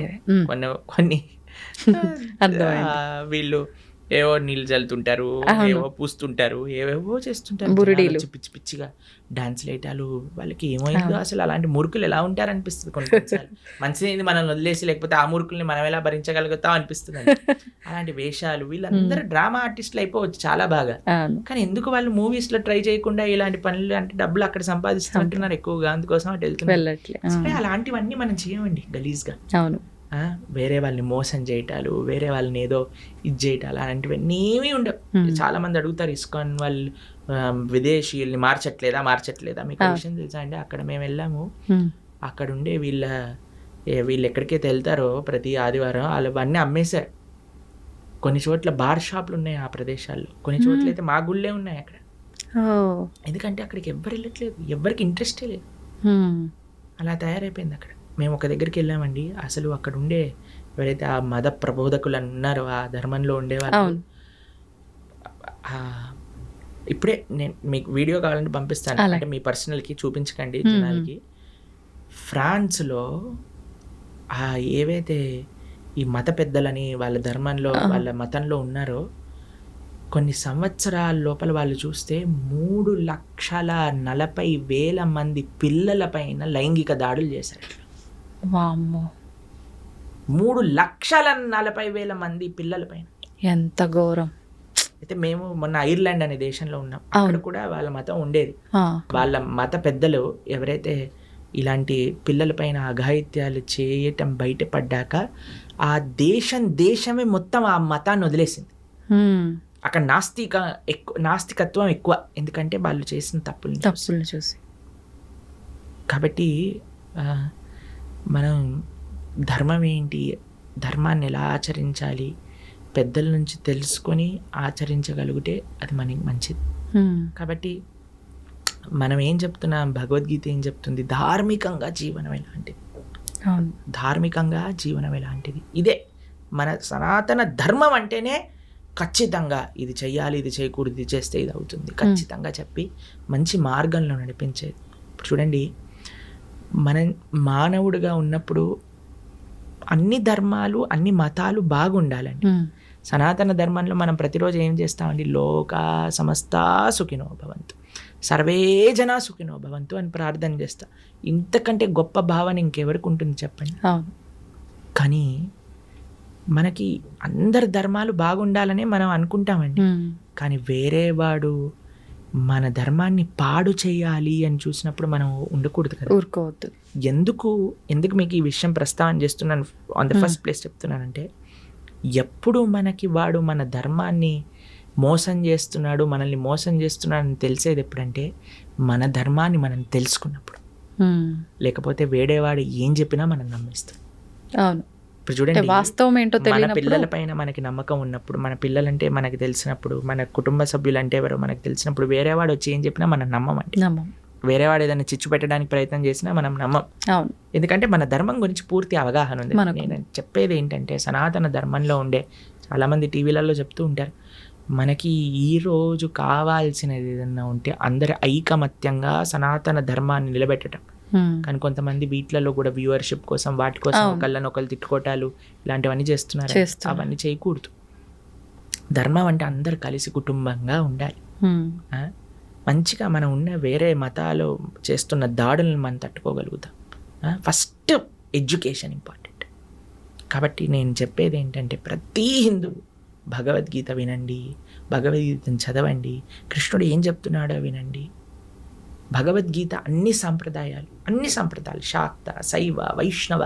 కొన్ని వీళ్ళు ఏవో నీళ్ళు చల్లుతుంటారు, ఏవో పూస్తుంటారు, ఏవేవో చేస్తుంటారు, బురుడీలు పిచ్చి పిచ్చిగా డాన్స్లు వేయటాలు. వాళ్ళకి ఏమైందో అసలు, అలాంటి మురుకులు ఎలా ఉంటారు అనిపిస్తుంది కొన్నిసార్లు. మంచిది మనల్ని వదిలేసి, లేకపోతే ఆ మురుకుల్ని మనం ఎలా భరించగలుగుతాం అనిపిస్తుంది. అలాంటి వేషాలు, వీళ్ళందరూ డ్రామా ఆర్టిస్టులు అయిపోవచ్చు చాలా బాగా, కానీ ఎందుకు వాళ్ళు మూవీస్ లో ట్రై చేయకుండా ఇలాంటి పనులు, అంటే డబ్బులు అక్కడ సంపాదిస్తుంటున్నారు ఎక్కువగా, అందుకోసం అటు వెళ్తున్నారు. అలాంటివన్నీ మనం చేయమండి గలీజ్గా. అవును, వేరే వాళ్ళని మోసం చేయటాలు, వేరే వాళ్ళని ఏదో ఇది చేయటాలు, అలాంటివన్నీ ఏమీ ఉండవు. చాలా మంది అడుగుతారు, ఇస్కాన్ వాళ్ళు విదేశీయుల్ని మార్చట్లేదా? మీకు విషయం తెలుసా అండి, అక్కడ మేము వెళ్ళాము, అక్కడుండే వీళ్ళు ఎక్కడికైతే వెళ్తారో ప్రతి ఆదివారం వాళ్ళు అవన్నీ అమ్మేశారు. కొన్ని చోట్ల బార్ షాపులు ఉన్నాయి ఆ ప్రదేశాల్లో, కొన్ని చోట్ల అయితే మా గుళ్ళే ఉన్నాయి అక్కడ. ఎందుకంటే అక్కడికి ఎవ్వరు వెళ్ళట్లేదు, ఎవ్వరికి ఇంట్రెస్టే లేదు, అలా తయారైపోయింది అక్కడ. మేము ఒక దగ్గరికి వెళ్ళామండి, అసలు అక్కడ ఉండే ఎవరైతే ఆ మత ప్రబోధకులు ఉన్నారో, ఆ ధర్మంలో ఉండేవాళ్ళు, ఇప్పుడే నేను మీకు వీడియో కావాలంటే పంపిస్తాను, అంటే మీ పర్సనల్కి చూపించకండి జనాలకి. ఫ్రాన్స్లో ఏవైతే ఈ మత పెద్దలని వాళ్ళ ధర్మంలో వాళ్ళ మతంలో ఉన్నారో, కొన్ని సంవత్సరాల లోపల వాళ్ళు చూస్తే 3,40,000 మంది పిల్లల పైన లైంగిక దాడులు చేశారు. 3,40,000 మంది పిల్లల పైన, ఎంత ఘోరం. అయితే మేము మొన్న ఐర్లాండ్ అనే దేశంలో ఉన్నాం, అక్కడ కూడా వాళ్ళ మతం ఉండేది. వాళ్ళ మత పెద్దలు ఎవరైతే ఇలాంటి పిల్లల పైన అఘాయిత్యాలు చేయటం బయటపడ్డాక ఆ దేశమే మొత్తం ఆ మతాన్ని వదిలేసింది. అక్కడ నాస్తికత్వం ఎక్కువ, ఎందుకంటే వాళ్ళు చేసిన తప్పులు చూసి. కాబట్టి మనం ధర్మం ఏంటి, ధర్మాన్ని ఎలా ఆచరించాలి, పెద్దల నుంచి తెలుసుకొని ఆచరించగలిగితే అది మనకి మంచిది. కాబట్టి మనం ఏం చెప్తున్నాం, భగవద్గీత ఏం చెప్తుంది, ధార్మికంగా జీవనం ఎలాంటిది, ధార్మికంగా జీవనం ఎలాంటిది, ఇదే మన సనాతన ధర్మం అంటేనే ఖచ్చితంగా ఇది చెయ్యాలి, ఇది చేయకూడదు, ఇది చేస్తే ఇది అవుతుంది ఖచ్చితంగా చెప్పి మంచి మార్గంలో నడిపించేది. ఇప్పుడు చూడండి, మనం మానవుడిగా ఉన్నప్పుడు అన్ని ధర్మాలు అన్ని మతాలు బాగుండాలండి. సనాతన ధర్మంలో మనం ప్రతిరోజు ఏం చేస్తామండి, లోకా సమస్తా సుఖినో భవంతు, సర్వే జనా సుఖినో భవంతు అని ప్రార్థన చేస్తా. ఇంతకంటే గొప్ప భావన ఇంకెవరికి ఉంటుంది చెప్పండి. కానీ మనకి అందరి ధర్మాలు బాగుండాలనే మనం అనుకుంటామండి, కానీ వేరే వాడు మన ధర్మాన్ని పాడు చేయాలి అని చూసినప్పుడు మనం ఉండకూడదు కదా, ఊరుకోవద్దు. ఎందుకు మీకు ఈ విషయం ప్రస్తావన చేస్తున్నాను, ఆన్ ద ఫస్ట్ ప్లేస్ చెప్తున్నానంటే, ఎప్పుడు మనకి వాడు మన ధర్మాన్ని మోసం చేస్తున్నాడు, మనల్ని మోసం చేస్తున్నాడు అని తెలిసేది ఎప్పుడంటే మన ధర్మాన్ని మనం తెలుసుకున్నప్పుడు. లేకపోతే వేడేవాడు ఏం చెప్పినా మనం నమ్మేస్తాం. అవును, ఇప్పుడు చూడండి, వాస్తవం ఏంటో మన పిల్లల పైన మనకి నమ్మకం ఉన్నప్పుడు, మన పిల్లలంటే మనకి తెలిసినప్పుడు, మన కుటుంబ సభ్యులు అంటే ఎవరో మనకు తెలిసినప్పుడు, వేరేవాడు వచ్చి ఏం చెప్పినా మనం నమ్మమంటే, వేరేవాడు ఏదైనా చిచ్చు పెట్టడానికి ప్రయత్నం చేసినా మనం నమ్మం. ఎందుకంటే మన ధర్మం గురించి పూర్తి అవగాహన ఉంది. నేను చెప్పేది ఏంటంటే, సనాతన ధర్మంలో ఉండే చాలామంది టీవీలలో చెప్తూ ఉంటారు, మనకి ఈరోజు కావాల్సినది ఏదన్నా ఉంటే అందరి ఐకమత్యంగా సనాతన ధర్మాన్ని నిలబెట్టడం. కానీ కొంతమంది వీటిలలో కూడా వ్యూవర్షిప్ కోసం వాటి కోసం ఒకళ్ళనొకళ్ళు తిట్టుకోవటాలు ఇలాంటివన్నీ చేస్తున్నారు. అవన్నీ చేయకూడదు. ధర్మం అంటే అందరు కలిసి కుటుంబంగా ఉండాలి. మంచిగా మనం ఉన్న వేరే మతాలు చేస్తున్న దాడులను మనం తట్టుకోగలుగుతాం. First education important. కాబట్టి నేను చెప్పేది ఏంటంటే, ప్రతి హిందువు భగవద్గీత వినండి, భగవద్గీతను చదవండి, కృష్ణుడు ఏం చెప్తున్నాడో వినండి. భగవద్గీత అన్ని సంప్రదాయాలు శాక్త, శైవ, వైష్ణవ,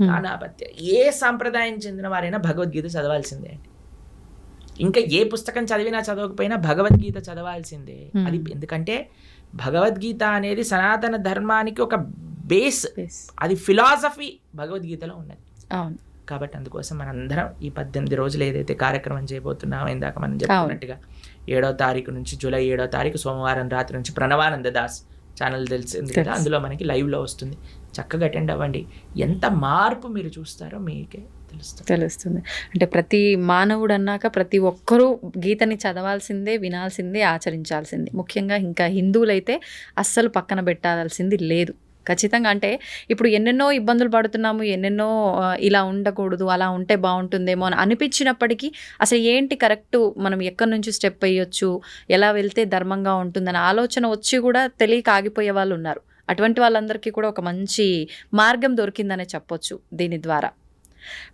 నానాపత్య, ఏ సాంప్రదాయం చెందిన వారైనా భగవద్గీత చదవాల్సిందే అండి. ఇంకా ఏ పుస్తకం చదివినా చదవకపోయినా భగవద్గీత చదవాల్సిందే. అది ఎందుకంటే భగవద్గీత అనేది సనాతన ధర్మానికి ఒక బేస్, అది ఫిలాసఫీ భగవద్గీతలో ఉన్నది. కాబట్టి అందుకోసం మనందరం ఈ 18 రోజులు ఏదైతే కార్యక్రమం చేయబోతున్నామో, ఇందాక మనం చెప్పుకున్నట్టుగా 7వ తారీఖు నుంచి, జూలై 7వ తారీఖు సోమవారం రాత్రి నుంచి ప్రణవానంద దాస్ ఛానల్ తెలిసింది కదా, అందులో మనకి లైవ్లో వస్తుంది. చక్కగా అటెండ్ అవ్వండి. ఎంత మార్పు మీరు చూస్తారో మీకే తెలుస్తుంది. అంటే ప్రతి మానవుడు అన్నాక ప్రతి ఒక్కరూ గీతని చదవాల్సిందే, వినాల్సిందే, ఆచరించాల్సిందే. ముఖ్యంగా ఇంకా హిందువులైతే అస్సలు పక్కన పెట్టాల్సింది లేదు ఖచ్చితంగా. అంటే ఇప్పుడు ఎన్నెన్నో ఇబ్బందులు పడుతున్నాము, ఎన్నెన్నో ఇలా ఉండకూడదు, అలా ఉంటే బాగుంటుందేమో అని అనిపించినప్పటికీ అసలు ఏంటి కరెక్ట్, మనం ఎక్కడి నుంచి స్టెప్ వేయొచ్చు, ఎలా వెళ్తే ధర్మంగా ఉంటుందని ఆలోచన వచ్చి కూడా తెలియక ఆగిపోయే వాళ్ళు ఉన్నారు. అటువంటి వాళ్ళందరికీ కూడా ఒక మంచి మార్గం దొరికిందనే చెప్పొచ్చు దీని ద్వారా.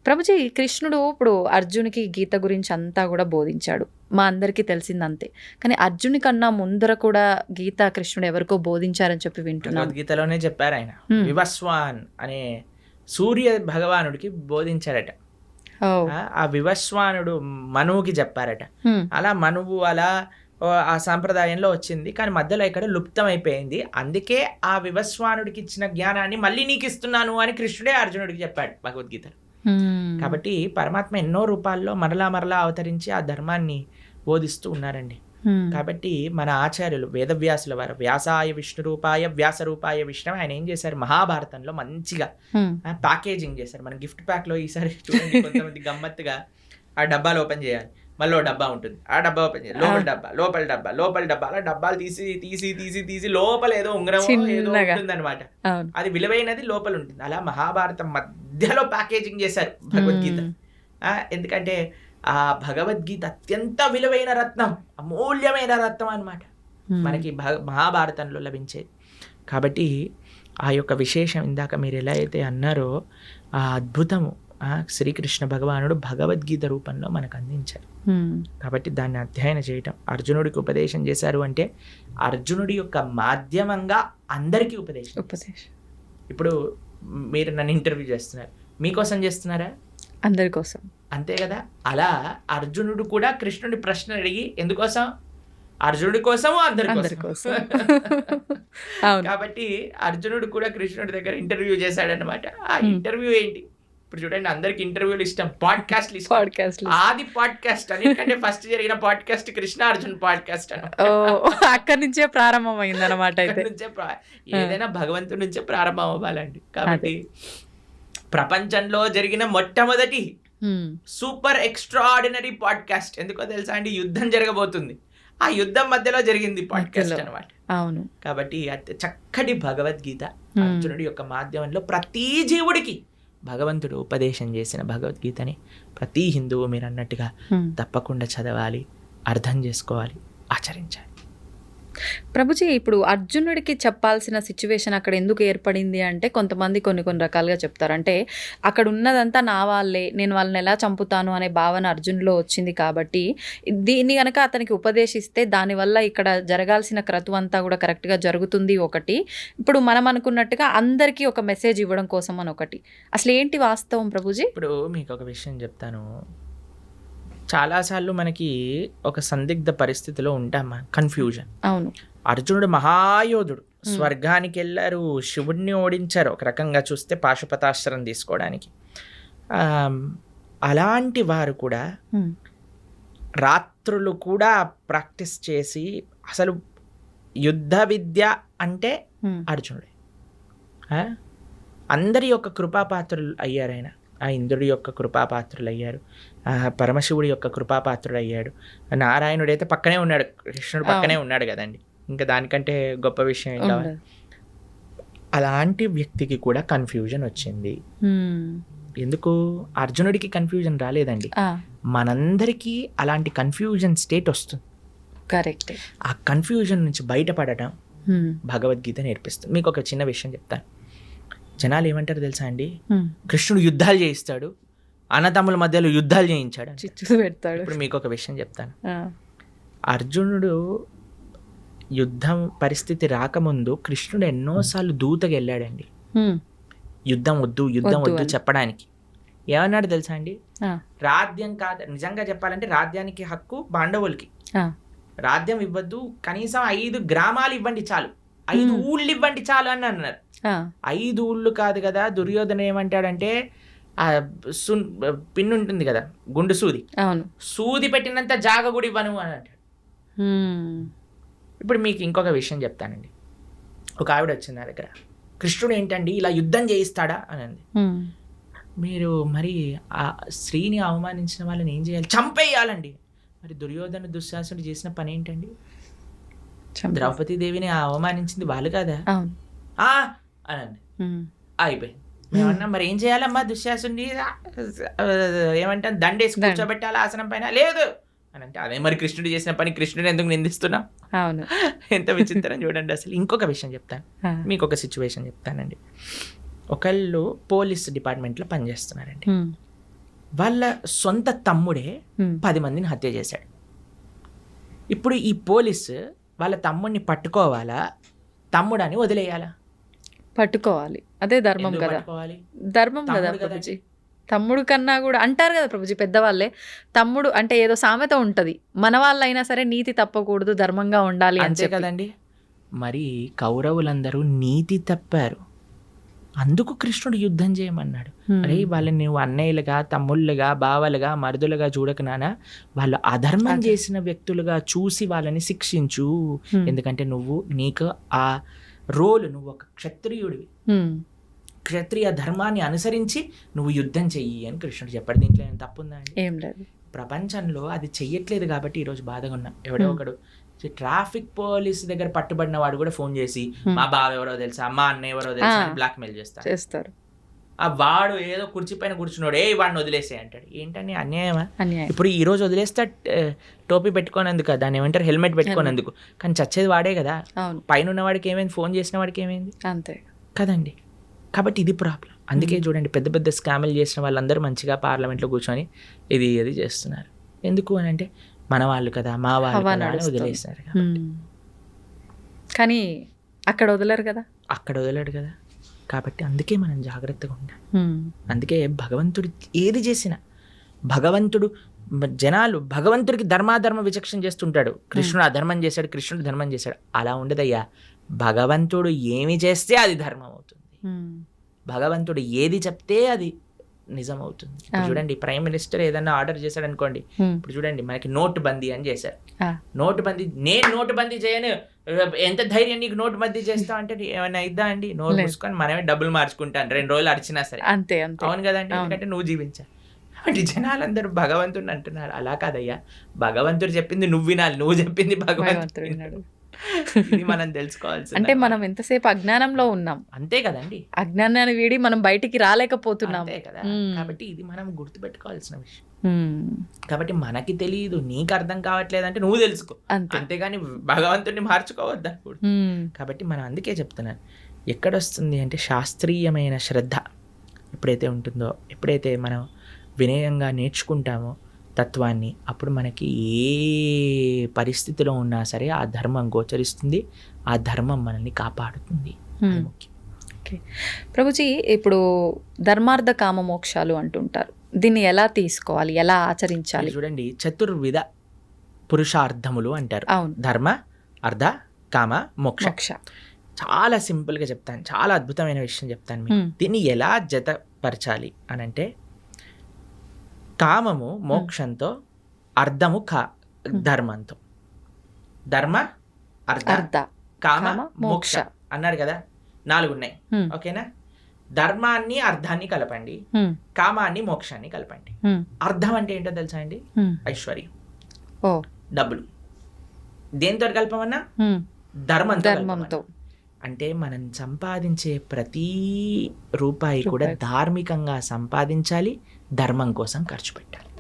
ప్రభుజీ, కృష్ణుడు ఇప్పుడు అర్జునికి గీత గురించి అంతా కూడా బోధించాడు, మా అందరికీ తెలిసిందంతే. కానీ అర్జుని కన్నా ముందర కూడా గీత కృష్ణుడు ఎవరికో బోధించారని చెప్పి వింటున్నాను. గీతలోనే చెప్పారు ఆయన, వివస్వాన్ అనే సూర్య భగవానుడికి బోధించారట. ఆ వివస్వానుడు మనువుకి చెప్పారట. అలా మనువు అలా ఆ సాంప్రదాయంలో వచ్చింది, కానీ మధ్యలో ఇక్కడ లుప్తం అయిపోయింది. అందుకే ఆ వివస్వానుడికి ఇచ్చిన జ్ఞానాన్ని మళ్ళీ నీకు ఇస్తున్నాను అని కృష్ణుడే అర్జునుడికి చెప్పాడు భగవద్గీతలో. కాబట్టి పరమాత్మ ఎన్నో రూపాల్లో మరలా మరలా అవతరించి ఆ ధర్మాన్ని బోధిస్తూ ఉన్నారండి. కాబట్టి మన ఆచార్యులు వేదవ్యాసుల వారు వ్యాసాయ విష్ణు రూపాయ వ్యాస రూపాయ విష్ణు, ఆయన ఏం చేశారు, మహాభారతంలో మంచిగా ప్యాకేజింగ్ చేశారు. మన గిఫ్ట్ ప్యాక్ లో ఈసారి చూడండి కొంతమంది గమ్మత్తుగా ఆ డబ్బాలు ఓపెన్ చేయాలి, మళ్ళీ డబ్బా ఉంటుంది, ఆ డబ్బా ఓపెన్ చేయాలి, లోపల డబ్బా అలా డబ్బాలు తీసి లోపల ఏదో ఉంగరం ఏదో ఉంటుంది అనమాట. అది విలువైనది లోపల ఉంటుంది. అలా మహాభారతం మధ్యలో ప్యాకేజింగ్ చేశారు భగవద్గీత. ఎందుకంటే ఆ భగవద్గీత అత్యంత విలువైన రత్నం, అమూల్యమైన రత్నం అన్నమాట మనకి మహాభారతంలో లభించేది. కాబట్టి ఆ యొక్క విశేషం ఇందాక మీరు ఎలా అయితే అన్నారో ఆ అద్భుతము శ్రీకృష్ణ భగవానుడు భగవద్గీత రూపంలో మనకు అందించారు. కాబట్టి దాన్ని అధ్యయనం చేయటం, అర్జునుడికి ఉపదేశం చేశారు అంటే అర్జునుడి యొక్క మాధ్యమంగా అందరికీ ఉపదేశం. ఇప్పుడు మీరు నన్ను ఇంటర్వ్యూ చేస్తున్నారు, మీకోసం చేస్తున్నారా? అందరి కోసం, అంతే కదా. అలా అర్జునుడు కూడా కృష్ణుడి ప్రశ్న అడిగి ఎందుకోసం? అర్జునుడి కోసము అందరి కోసం. కాబట్టి అర్జునుడు కూడా కృష్ణుడి దగ్గర ఇంటర్వ్యూ చేశాడనమాట. ఆ ఇంటర్వ్యూ ఏంటి? ఇప్పుడు చూడండి, అందరికి ఇంటర్వ్యూలు ఇష్టం, పాడ్కాస్ట్లు ఇష్టం. ఆది పాడ్కాస్ట్ అన్నిటికంటే ఫస్ట్ జరిగిన పాడ్కాస్ట్ కృష్ణ అర్జున్ పాడ్కాస్ట్ అని అక్కడి నుంచే ప్రారంభం అయింది అనమాట. ఏదైనా భగవంతుడి నుంచే ప్రారంభం అవ్వాలండి. కాబట్టి ప్రపంచంలో జరిగిన మొట్టమొదటి సూపర్ ఎక్స్ట్రాఆర్డినరీ పాడ్కాస్ట్ ఎందుకో తెలుసా అండి? యుద్ధం జరగబోతుంది, ఆ యుద్ధం మధ్యలో జరిగింది పాడ్కాస్ట్ అనమాట. అవును. కాబట్టి చక్కటి భగవద్గీత అర్జునుడి యొక్క మాధ్యమంలో ప్రతి జీవుడికి భగవంతుడు ఉపదేశం చేసిన భగవద్గీతని ప్రతి హిందువు మీరు అన్నట్టుగా తప్పకుండా చదవాలి, అర్థం చేసుకోవాలి, ఆచరించాలి. ప్రభుజీ, ఇప్పుడు అర్జునుడికి చెప్పాల్సిన సిచ్యువేషన్ అక్కడ ఎందుకు ఏర్పడింది అంటే కొంతమంది కొన్ని రకాలుగా చెప్తారు. అంటే అక్కడ ఉన్నదంతా నా వాళ్ళే, నేను వాళ్ళని ఎలా చంపుతాను అనే భావన అర్జునులో వచ్చింది. కాబట్టి దీన్ని కనుక అతనికి ఉపదేశిస్తే దానివల్ల ఇక్కడ జరగాల్సిన క్రతువు అంతా కూడా కరెక్ట్గా జరుగుతుంది ఒకటి. ఇప్పుడు మనం అనుకున్నట్టుగా అందరికీ ఒక మెసేజ్ ఇవ్వడం కోసం అని ఒకటి. అసలు ఏంటి వాస్తవం ప్రభుజీ? ఇప్పుడు మీకు ఒక విషయం చెప్తాను. చాలాసార్లు మనకి ఒక సందిగ్ధ పరిస్థితిలో ఉంటాం, కన్ఫ్యూజన్. అవును. అర్జునుడు మహాయోధుడు, స్వర్గానికి వెళ్ళారు, శివుడిని ఓడించారు ఒక రకంగా చూస్తే పాశుపతాస్త్రం తీసుకోవడానికి. అలాంటి వారు కూడా రాత్రులు కూడా ప్రాక్టీస్ చేసి, అసలు యుద్ధ విద్య అంటే అర్జునుడే. అందరి యొక్క కృపాపాత్రులు అయ్యారు ఆయన. ఆ ఇంద్రుడి యొక్క కృపాపాత్రులు అయ్యారు, పరమశివుడి యొక్క కృపాపాత్రుడు అయ్యాడు. నారాయణుడు అయితే పక్కనే ఉన్నాడు, కృష్ణుడు పక్కనే ఉన్నాడు కదండి, ఇంకా దానికంటే గొప్ప విషయం ఏం కావాలి. అలాంటి వ్యక్తికి కూడా కన్ఫ్యూజన్ వచ్చింది. ఎందుకు? అర్జునుడికి కన్ఫ్యూజన్ రాలేదండి, మనందరికీ అలాంటి కన్ఫ్యూజన్ స్టేట్ వస్తుంది. కరెక్ట్. ఆ కన్ఫ్యూజన్ నుంచి బయటపడటం భగవద్గీత నేర్పిస్తుంది. మీకు ఒక చిన్న విషయం చెప్తాను. జనాలు ఏమంటారు తెలుసా అండి, కృష్ణుడు యుద్ధాలు చేయిస్తాడు, అన్నతమ్ముల మధ్యలో యుద్ధాలు చేయించాడు, పెడతాడు. ఇప్పుడు మీకు ఒక విషయం చెప్తాను. అర్జునుడు యుద్ధం పరిస్థితి రాకముందు కృష్ణుడు ఎన్నోసార్లు దూతగా వెళ్ళాడండి, యుద్ధం వద్దు చెప్పడానికి. ఏమన్నాడు తెలుసా అండి? రాజ్యం కాదు, నిజంగా చెప్పాలంటే రాజ్యానికి హక్కు పాండవులకి, రాజ్యం ఇవ్వద్దు, కనీసం 5 గ్రామాలు ఇవ్వండి చాలు, 5 ఊళ్ళు ఇవ్వండి చాలు అని అన్నారు. 5 ఊళ్ళు కాదు కదా. దుర్యోధన ఏమంటాడంటే ఆ పిన్ ఉంటుంది కదా, గుండు సూది, సూది పెట్టినంత జాగ కూడా ఇవ్వను అని అంటాడు. ఇప్పుడు మీకు ఇంకొక విషయం చెప్తానండి. ఒక ఆవిడ వచ్చింది నా దగ్గర, కృష్ణుడు ఏంటండి ఇలా యుద్ధం చేయిస్తాడా అని అంది. మీరు మరి ఆ స్త్రీని అవమానించిన వాళ్ళని ఏం చేయాలి? చంపేయాలండి. మరి దుర్యోధన దుశ్శాసనుడు చేసిన పని ఏంటండి? ద్రౌపదీదేవిని అవమానించింది వాళ్ళు కదా అనండి. అయిపోయింది. మేమన్నా మరి ఏం చేయాలమ్మా, దుశ్శాసుని ఏమంటాను దండేసి కూర్చోబెట్టాలి ఆసనం పైన, లేదు అని అంటే అదే మరి కృష్ణుడు చేసిన పని, కృష్ణుడు ఎందుకు నిందిస్తున్నాం? అవును. ఎంత విచిత్రం చూడండి అసలు. ఇంకొక విషయం చెప్తాను, మీకు ఒక సిచ్యువేషన్ చెప్తానండి. ఒకళ్ళు పోలీస్ డిపార్ట్మెంట్లో పనిచేస్తున్నారండి. వాళ్ళ సొంత తమ్ముడే 10 మందిని హత్య చేశాడు. ఇప్పుడు ఈ పోలీసు వాళ్ళ తమ్ముడిని పట్టుకోవాలా, తమ్ముడని వదిలేయాలా? పట్టుకోవాలి. అదే ధర్మం కదా, ధర్మం కదా. తమ్ముడు కన్నా కూడా అంటారు కదా ప్రభుజీ పెద్దవాళ్ళే, తమ్ముడు అంటే ఏదో సామెత ఉంటది, మన వాళ్ళైనా సరే నీతి తప్పకూడదు, ధర్మంగా ఉండాలి అని అంతే చెప్పి. కదండి. మరి కౌరవులందరూ నీతి తప్పారు, అందుకు కృష్ణుడు యుద్ధం చేయమన్నాడు. అరే వాళ్ళని నువ్వు అన్నయ్యలుగా, తమ్ముళ్ళుగా, బావలుగా, మరుదులుగా చూడక నానా, వాళ్ళు అధర్మం చేసిన వ్యక్తులుగా చూసి వాళ్ళని శిక్షించు. ఎందుకంటే నీకు ఆ రోలు, నువ్వు ఒక క్షత్రియుడివి, క్షత్రియ ధర్మాన్ని అనుసరించి నువ్వు యుద్ధం చెయ్యి అని కృష్ణుడు చెప్పాడు. దీంట్లో ఏం తప్పుందా అండి? ఏం లేదు. ప్రపంచంలో అది చెయ్యట్లేదు కాబట్టి ఈరోజు బాధగా ఉన్నాం. ఎవడో ఒకడు ట్రాఫిక్ పోలీస్ దగ్గర పట్టుబడిన వాడు కూడా ఫోన్ చేసి మా బావ ఎవరో తెలుసా, మా అన్న ఎవరో తెలుసా అని బ్లాక్ మెయిల్ చేస్తారు. ఆ వాడు ఏదో కుర్చీ పైన కూర్చున్నాడు, వాడిని వదిలేసే అంటాడు. ఏంటని అన్యాయమా? ఇప్పుడు ఈ రోజు వదిలేస్తా టోపీ పెట్టుకోనందుకు, దాన్ని ఏమంటారు హెల్మెట్ పెట్టుకోనందుకు, కానీ చచ్చేది వాడే కదా. పైన ఉన్న వాడికి ఏమైంది, ఫోన్ చేసిన వాడికి ఏమైంది? అంతే కదండి. కాబట్టి ఇది ప్రాబ్లం. అందుకే చూడండి పెద్ద పెద్ద స్కామ్లు చేసిన వాళ్ళందరూ మంచిగా పార్లమెంట్లో కూర్చొని ఇది చేస్తున్నారు. ఎందుకు అని అంటే మన వాళ్ళు కదా, మా వాళ్ళు వదిలేస్తారు. కానీ అక్కడ వదలరు కదా. కాబట్టి అందుకే మనం జాగ్రత్తగా ఉండాలి. అందుకే భగవంతుడు ఏది చేసినా, భగవంతుడు జనాలు భగవంతుడికి ధర్మాధర్మ విచక్షణ చేస్తుంటాడు. కృష్ణుడు అధర్మం చేశాడు, కృష్ణుడు ధర్మం చేశాడు, అలా ఉండదయ్యా. భగవంతుడు ఏమి చేస్తే అది ధర్మం అవుతుంది, భగవంతుడు ఏది చెప్తే అది నిజం అవుతుంది. చూడండి ప్రైమ్ మినిస్టర్ ఏదన్నా ఆర్డర్ చేశాడు అనుకోండి, ఇప్పుడు చూడండి మనకి నోటు బందీ అని చేశారు. నోటు బందీ, నేను నోటు బందీ చేయను, ఎంత ధైర్యం నీకు నోటు బందీ చేస్తా అంటే ఏమైనా ఇద్దా అండి? నోటు మూసుకొని మనమే డబ్బులు మార్చుకుంటాను 2 రోజులు అరిచినా సరే. అంతే అవును కదండి, ఎందుకంటే నువ్వు జీవించాలి. కాబట్టి జనాలందరూ భగవంతుడిని అంటున్నారు. అలా కాదయ్యా, భగవంతుడు చెప్పింది నువ్వు వినాలి, నువ్వు చెప్పింది భగవంతుడు వినాడు. ఇది మనం తెలుసుకోవాల్సి. అంటే మనం ఎంతసేపు అజ్ఞానంలో ఉన్నాం, అంతే కదండి. అజ్ఞానాన్ని వీడి మనం బయటికి రాలేకపోతున్నాం, అంతే కదా. కాబట్టి ఇది మనం గుర్తుపెట్టుకోవాల్సిన విషయం. కాబట్టి మనకి తెలియదు, నీకు అర్థం కావట్లేదు అంటే నువ్వు తెలుసుకో, అంతేగాని భగవంతుడిని మార్చుకోవద్దు. కాబట్టి మనం అందుకే చెప్తున్నాను, ఎక్కడొస్తుంది అంటే శాస్త్రీయమైన శ్రద్ధ ఎప్పుడైతే ఉంటుందో, ఎప్పుడైతే మనం వినయంగా నేర్చుకుంటామో తత్వాన్ని, అప్పుడు మనకి ఏ పరిస్థితిలో ఉన్నా సరే ఆ ధర్మం గోచరిస్తుంది, ఆ ధర్మం మనల్ని కాపాడుతుంది. ముఖ్యం. ఓకే ప్రభుజీ, ఇప్పుడు ధర్మార్థ కామ మోక్షాలు అంటుంటారు, దీన్ని ఎలా తీసుకోవాలి, ఎలా ఆచరించాలి? చూడండి, చతుర్విధ పురుషార్థములు అంటారు. ధర్మ, అర్థ, కామ, మోక్ష. చాలా సింపుల్గా చెప్తాను, చాలా అద్భుతమైన విషయం చెప్తాను మీకు. దీన్ని ఎలా జతపరచాలి అని అంటే, కామము మోక్షంతో, అర్థము ధర్మంతో. ధర్మ, అర్థ, కామ, మోక్ష అన్నారు కదా, 4 ఉన్నాయి. ఓకేనా? ధర్మాన్ని అర్థాన్ని కలపండి, కామాన్ని మోక్షాన్ని కలపండి. అర్థం అంటే ఏంటో తెలుసా అండి? ఐశ్వర్యం, డబ్బులు. దేంతో కలపమన్నా? ధర్మంతో. అంటే మనం సంపాదించే ప్రతి రూపాయి కూడా ధార్మికంగా సంపాదించాలి, ధర్మం కోసం ఖర్చు పెట్టాలి.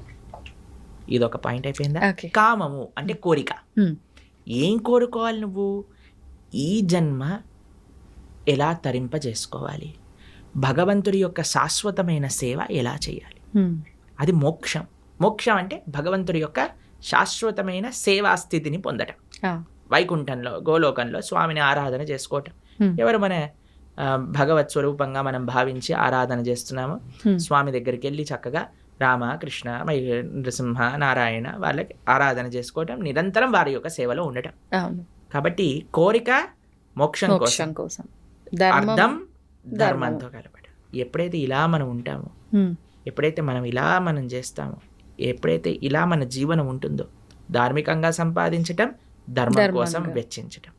ఇది ఒక పాయింట్ అయిపోయిందా? కామము అంటే కోరిక. ఏం కోరుకోవాలి నువ్వు? ఈ జన్మ ఎలా తరింపజేసుకోవాలి, భగవంతుడి యొక్క శాశ్వతమైన సేవ ఎలా చేయాలి, అది మోక్షం. మోక్షం అంటే భగవంతుడి యొక్క శాశ్వతమైన సేవా స్థితిని పొందటం. వైకుంఠంలో, గోలోకంలో స్వామిని ఆరాధన చేసుకోవటం. ఎవరు మన భగవత్ స్వరూపంగా మనం భావించి ఆరాధన చేస్తున్నాము, స్వామి దగ్గరికి వెళ్ళి చక్కగా రామ, కృష్ణ, నృసింహ, నారాయణ వాళ్ళకి ఆరాధన చేసుకోవటం, నిరంతరం వారి యొక్క సేవలో ఉండటం. కాబట్టి కోరిక మోక్షం కోసం, అర్థం ధర్మంతో కలపడం. ఎప్పుడైతే ఇలా మనం ఉంటామో, ఎప్పుడైతే మనం ఇలా మనం చేస్తామో, ఎప్పుడైతే ఇలా మన జీవనం ఉంటుందో, ధార్మికంగా సంపాదించటం, ధర్మం కోసం వెచ్చించటం.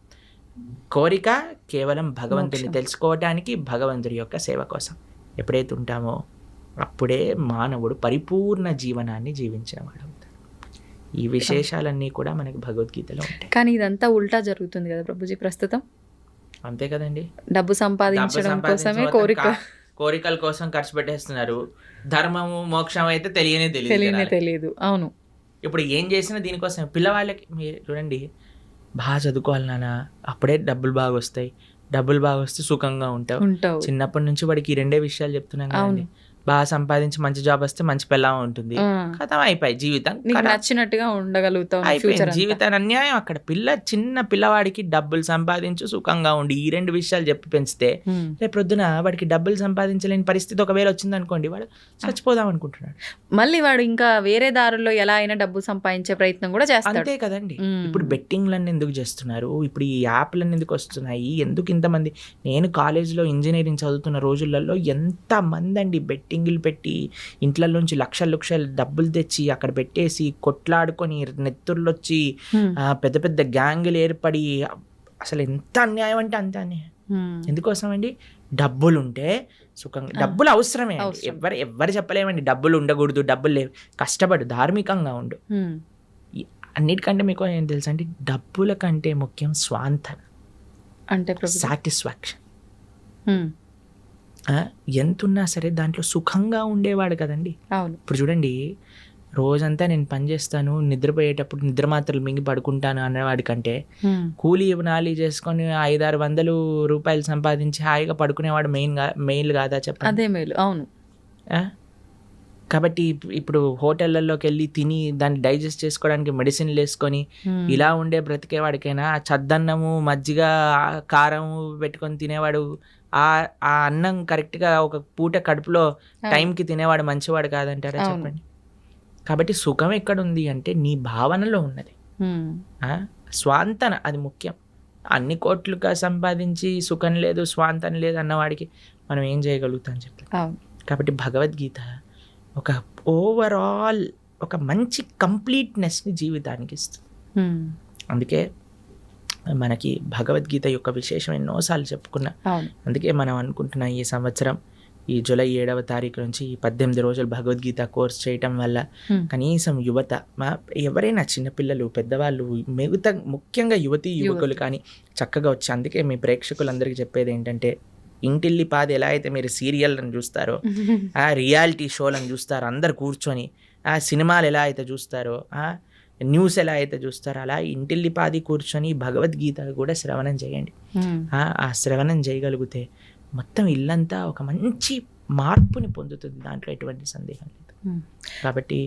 కోరిక కేవలం భగవంతుని తెలుసుకోవటానికి, భగవంతుడి యొక్క సేవ కోసం ఎప్పుడైతే ఉంటామో అప్పుడే మానవుడు పరిపూర్ణ జీవనాన్ని జీవించిన వాడు అవుతాడు. ఈ విశేషాలన్నీ కూడా మనకి భగవద్గీతలో ఉంటాయి. కానీ ఇదంతా ఉల్టా జరుగుతుంది కదా ప్రభుజీ ప్రస్తుతం. అంతే కదండి, డబ్బు సంపాదించడం కోసమే కోరికల కోసం ఖర్చు పెట్టేస్తున్నారు. ధర్మము మోక్షం అయితే తెలియదు. అవును, ఇప్పుడు ఏం చేసినా దీనికోసం. పిల్లవాళ్ళకి మీరు చూడండి, బాగా చదువుకోవాలి నాన్న, అప్పుడే డబ్బులు బాగా వస్తాయి, డబ్బులు బాగా వస్తే సుఖంగా ఉంటావు. చిన్నప్పటి నుంచి వాడికి ఈ 2 విషయాలు చెప్తున్నాం కదండి. బాగా సంపాదించి మంచి జాబ్ వస్తే మంచి పెళ్ళాం ఉంటుంది, కథం అయిపోయి జీవితం నీకు నచ్చినట్టుగా ఉండగలుగుతావు అయిపోయింది. ఫ్యూచర్ జీవితం అన్యాయం అక్కడ. చిన్న పిల్లవాడికి డబ్బులు సంపాదించు సుఖంగా ఉండి ఈ 2 విషయాలు చెప్పి పెంచితే రేపు ప్రొద్దున వాడికి డబ్బులు సంపాదించలేని పరిస్థితి ఒకవేళ వచ్చిందనుకోండి, వాడు చచ్చిపోదాం అనుకుంటున్నాడు. మళ్ళీ వాడు ఇంకా వేరే దారుల్లో ఎలా అయినా డబ్బు సంపాదించే ప్రయత్నం కూడా చేస్తాడు. అంతే కదండి. ఇప్పుడు బెట్టింగ్లన్నీ ఎందుకు చేస్తున్నారు, ఇప్పుడు ఈ యాప్లన్నీ ఎందుకు వస్తున్నాయి, ఎందుకు ఇంతమంది? నేను కాలేజీలో ఇంజనీరింగ్ చదువుతున్న రోజులలో ఎంతమంది అండి బెట్టింగ్లు పెట్టి ఇంట్లలోంచి లక్షలు డబ్బులు తెచ్చి అక్కడ పెట్టేసి కొట్లాడుకొని నెత్తుర్లు వచ్చి పెద్ద పెద్ద గ్యాంగులు ఏర్పడి, అసలు ఎంత అన్యాయం అంటే అంత అన్యాయం. ఎందుకోసం అండి? డబ్బులు ఉంటే సుఖంగా, డబ్బులు అవసరమే అండి. ఎవరు చెప్పలేమండి డబ్బులు ఉండకూడదు, డబ్బులు లేవు. కష్టపడు, ధార్మికంగా ఉండు. అన్నిటికంటే మీకు ఏం తెలుసు అంటే డబ్బుల కంటే ముఖ్యం స్వాంతన, అంటే సాటిస్ఫాక్షన్. ఎంతున్నా సరే దాంట్లో సుఖంగా ఉండేవాడు కదండి. ఇప్పుడు చూడండి, రోజంతా నేను పని చేస్తాను, నిద్రపోయేటప్పుడు నిద్ర మాత్రలు మింగి పడుకుంటాను అనేవాడి కంటే కూలీ నాలి చేసుకొని 500-600 రూపాయలు సంపాదించి హాయిగా పడుకునేవాడు మెయిల్ కాదా చెప్పండి? అదే మేలు. అవును. కాబట్టి ఇప్పుడు హోటళ్లలోకి వెళ్ళి తిని దాన్ని డైజెస్ట్ చేసుకోవడానికి మెడిసిన్లు వేసుకొని ఇలా ఉండే బ్రతికేవాడికైనా చద్దన్నము మజ్జిగ కారం పెట్టుకొని తినేవాడు, ఆ అన్నం కరెక్ట్గా ఒక పూట కడుపులో టైంకి తినేవాడు మంచివాడు కాదంటారా చెప్పండి? కాబట్టి సుఖం ఎక్కడుంది అంటే నీ భావనలో ఉన్నది. స్వాంతన అది ముఖ్యం. అన్ని కోట్లుగా సంపాదించి సుఖం లేదు స్వాంతన లేదు అన్నవాడికి మనం ఏం చేయగలుగుతాం చెప్పండి? కాబట్టి భగవద్గీత ఒక ఓవరాల్ ఒక మంచి కంప్లీట్నెస్ని జీవితానికి ఇస్తుంది. అందుకే మనకి భగవద్గీత యొక్క విశేషం ఎన్నోసార్లు చెప్పుకున్నా. అందుకే మనం అనుకుంటున్నాం ఈ సంవత్సరం ఈ జూలై 7వ తారీఖు నుంచి ఈ 18 రోజులు భగవద్గీత కోర్స్ చేయటం వల్ల కనీసం యువత, ఎవరైనా చిన్నపిల్లలు పెద్దవాళ్ళు మిగతా ముఖ్యంగా యువకులు కానీ చక్కగా వచ్చి, అందుకే మీ ప్రేక్షకులందరికీ చెప్పేది ఏంటంటే, ఇంటిల్లిపాది ఎలా అయితే మీరు సీరియల్లను చూస్తారో, ఆ రియాలిటీ షోలను చూస్తారో అందరు కూర్చొని, ఆ సినిమాలు ఎలా అయితే చూస్తారో, న్యూస్ ఎలా అయితే చూస్తారో, అలా ఇంటిల్లిపాది కూర్చొని భగవద్గీత కూడా శ్రవణం చేయండి. ఆ శ్రవణం చేయగలిగితే మొత్తం ఇల్లంతా ఒక మంచి మార్పుని పొందుతుంది, దాంట్లో ఎటువంటి సందేహం లేదు. కాబట్టి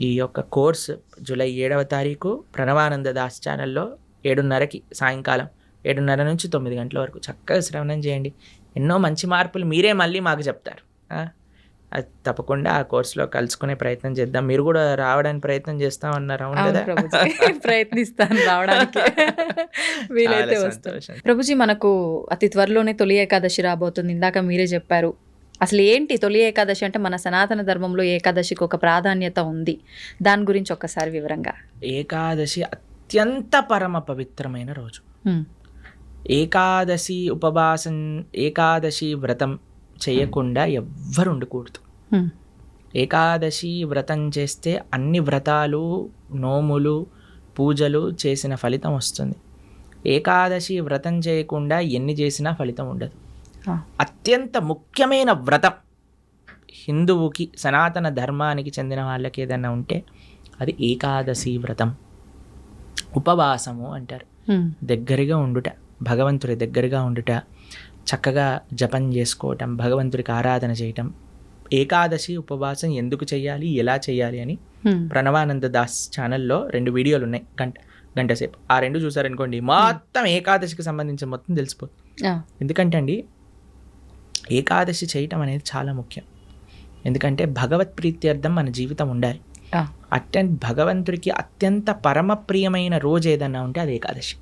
ఈ యొక్క కోర్స్ జూలై 7వ తారీఖు ప్రణవానంద దాస్ ఛానల్లో 7:30కి సాయంకాలం 7:30 నుంచి 9 గంటల వరకు చక్కగా శ్రవణం చేయండి. ఎన్నో మంచి మార్పులు మీరే మళ్ళీ మాకు చెప్తారు. అది తప్పకుండా ఆ కోర్సులో కలుసుకునే ప్రయత్నం చేద్దాం. మీరు కూడా రావడానికి ప్రయత్నం చేస్తామన్నారు, అవును కదా? ప్రయత్నిస్తాను రావడానికి, వీలైతే వస్తాను. ప్రభుజీ, మనకు అతి త్వరలోనే తొలి ఏకాదశి రాబోతుంది. ఇందాక మీరే చెప్పారు. అసలు ఏంటి తొలి ఏకాదశి అంటే? మన సనాతన ధర్మంలో ఏకాదశికి ఒక ప్రాధాన్యత ఉంది, దాని గురించి ఒక్కసారి వివరంగా. ఏకాదశి అత్యంత పరమ పవిత్రమైన రోజు. ఏకాదశి ఉపవాసం, ఏకాదశి వ్రతం చేయకుండా ఎవ్వరు ఉండకూడదు. ఏకాదశి వ్రతం చేస్తే అన్ని వ్రతాలు, నోములు, పూజలు చేసిన ఫలితం వస్తుంది. ఏకాదశి వ్రతం చేయకుండా ఎన్ని చేసినా ఫలితం ఉండదు. అత్యంత ముఖ్యమైన వ్రతం హిందువుకి, సనాతన ధర్మానికి చెందిన వాళ్ళకి ఏదైనా ఉంటే అది ఏకాదశి వ్రతం. ఉపవాసము అంటారు. దగ్గరగా ఉండుట, భగవంతుడి దగ్గరగా ఉండుట, చక్కగా జపం చేసుకోవటం, భగవంతుడికి ఆరాధన చేయటం. ఏకాదశి ఉపవాసం ఎందుకు చేయాలి, ఎలా చేయాలి అని ప్రణవానంద దాస్ ఛానల్లో 2 వీడియోలు ఉన్నాయి, గంట సేపు. ఆ 2 చూసారనుకోండి మొత్తం ఏకాదశికి సంబంధించిన మొత్తం తెలిసిపోతుంది. ఎందుకంటే అండి ఏకాదశి చేయటం అనేది చాలా ముఖ్యం. ఎందుకంటే భగవత్ ప్రీత్యర్థం మన జీవితం ఉండాలి. భగవంతుడికి అత్యంత పరమ ప్రియమైన రోజు ఏదన్నా ఉంటే అది ఏకాదశి.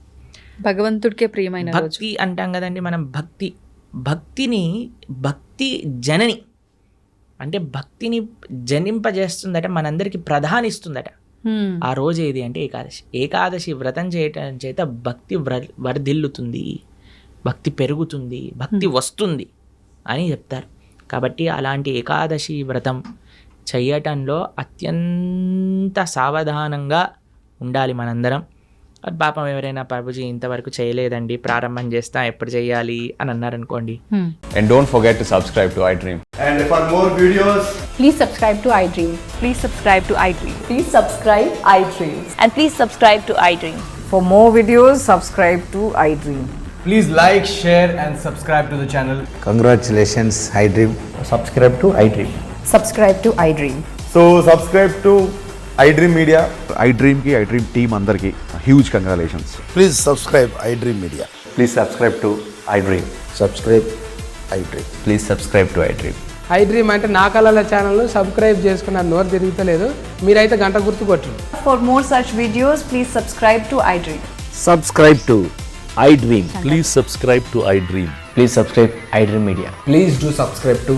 భగవంతుడికే ప్రియమైన భక్తి అంటాం కదండి మనం. భక్తి జనని అంటే భక్తిని జనింపజేస్తుందట, మనందరికి ప్రధానిస్తుందట. ఆ రోజు ఏది అంటే ఏకాదశి. ఏకాదశి వ్రతం చేయటం చేత భక్తి వర్ధిల్లుతుంది, భక్తి పెరుగుతుంది, భక్తి వస్తుంది అని చెప్తారు. కాబట్టి అలాంటి ఏకాదశి వ్రతం చేయటంలో అత్యంత సావధానంగా ఉండాలి మనందరం. పాపం ఎవరైనా ప్రభుజీ ఇంతవరకు చేయలేదండి, ప్రారంభం చేస్తా, ఎప్పుడు చేయాలి అని అన్నారనుకోండి. And don't forget to subscribe to iDream. And for more videos, please subscribe to iDream. Please subscribe to iDream. Please subscribe iDream. And please subscribe to iDream. For more videos, subscribe to iDream. please like, share and subscribe to the channel. Congratulations, iDream. Subscribe to iDream. Subscribe to iDream. So subscribe to iDream Media. iDream team అందరికి huge congratulations. Please subscribe iDream Media. Please subscribe to iDream. Subscribe iDream. Please subscribe to iDream. iDream అంటే నా కళల ఛానల్ను subscribe చేసుకున్న నోరు తిరుగుతలేదు, మీరైతే గంట గుర్తు కొట్టండి. For more such videos, please subscribe to iDream. Subscribe to iDream. Please subscribe to iDream. Please subscribe iDream Media. Please do subscribe to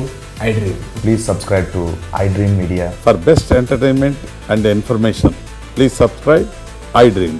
iDream. Please subscribe to iDream Media. For best entertainment and information, please subscribe iDream.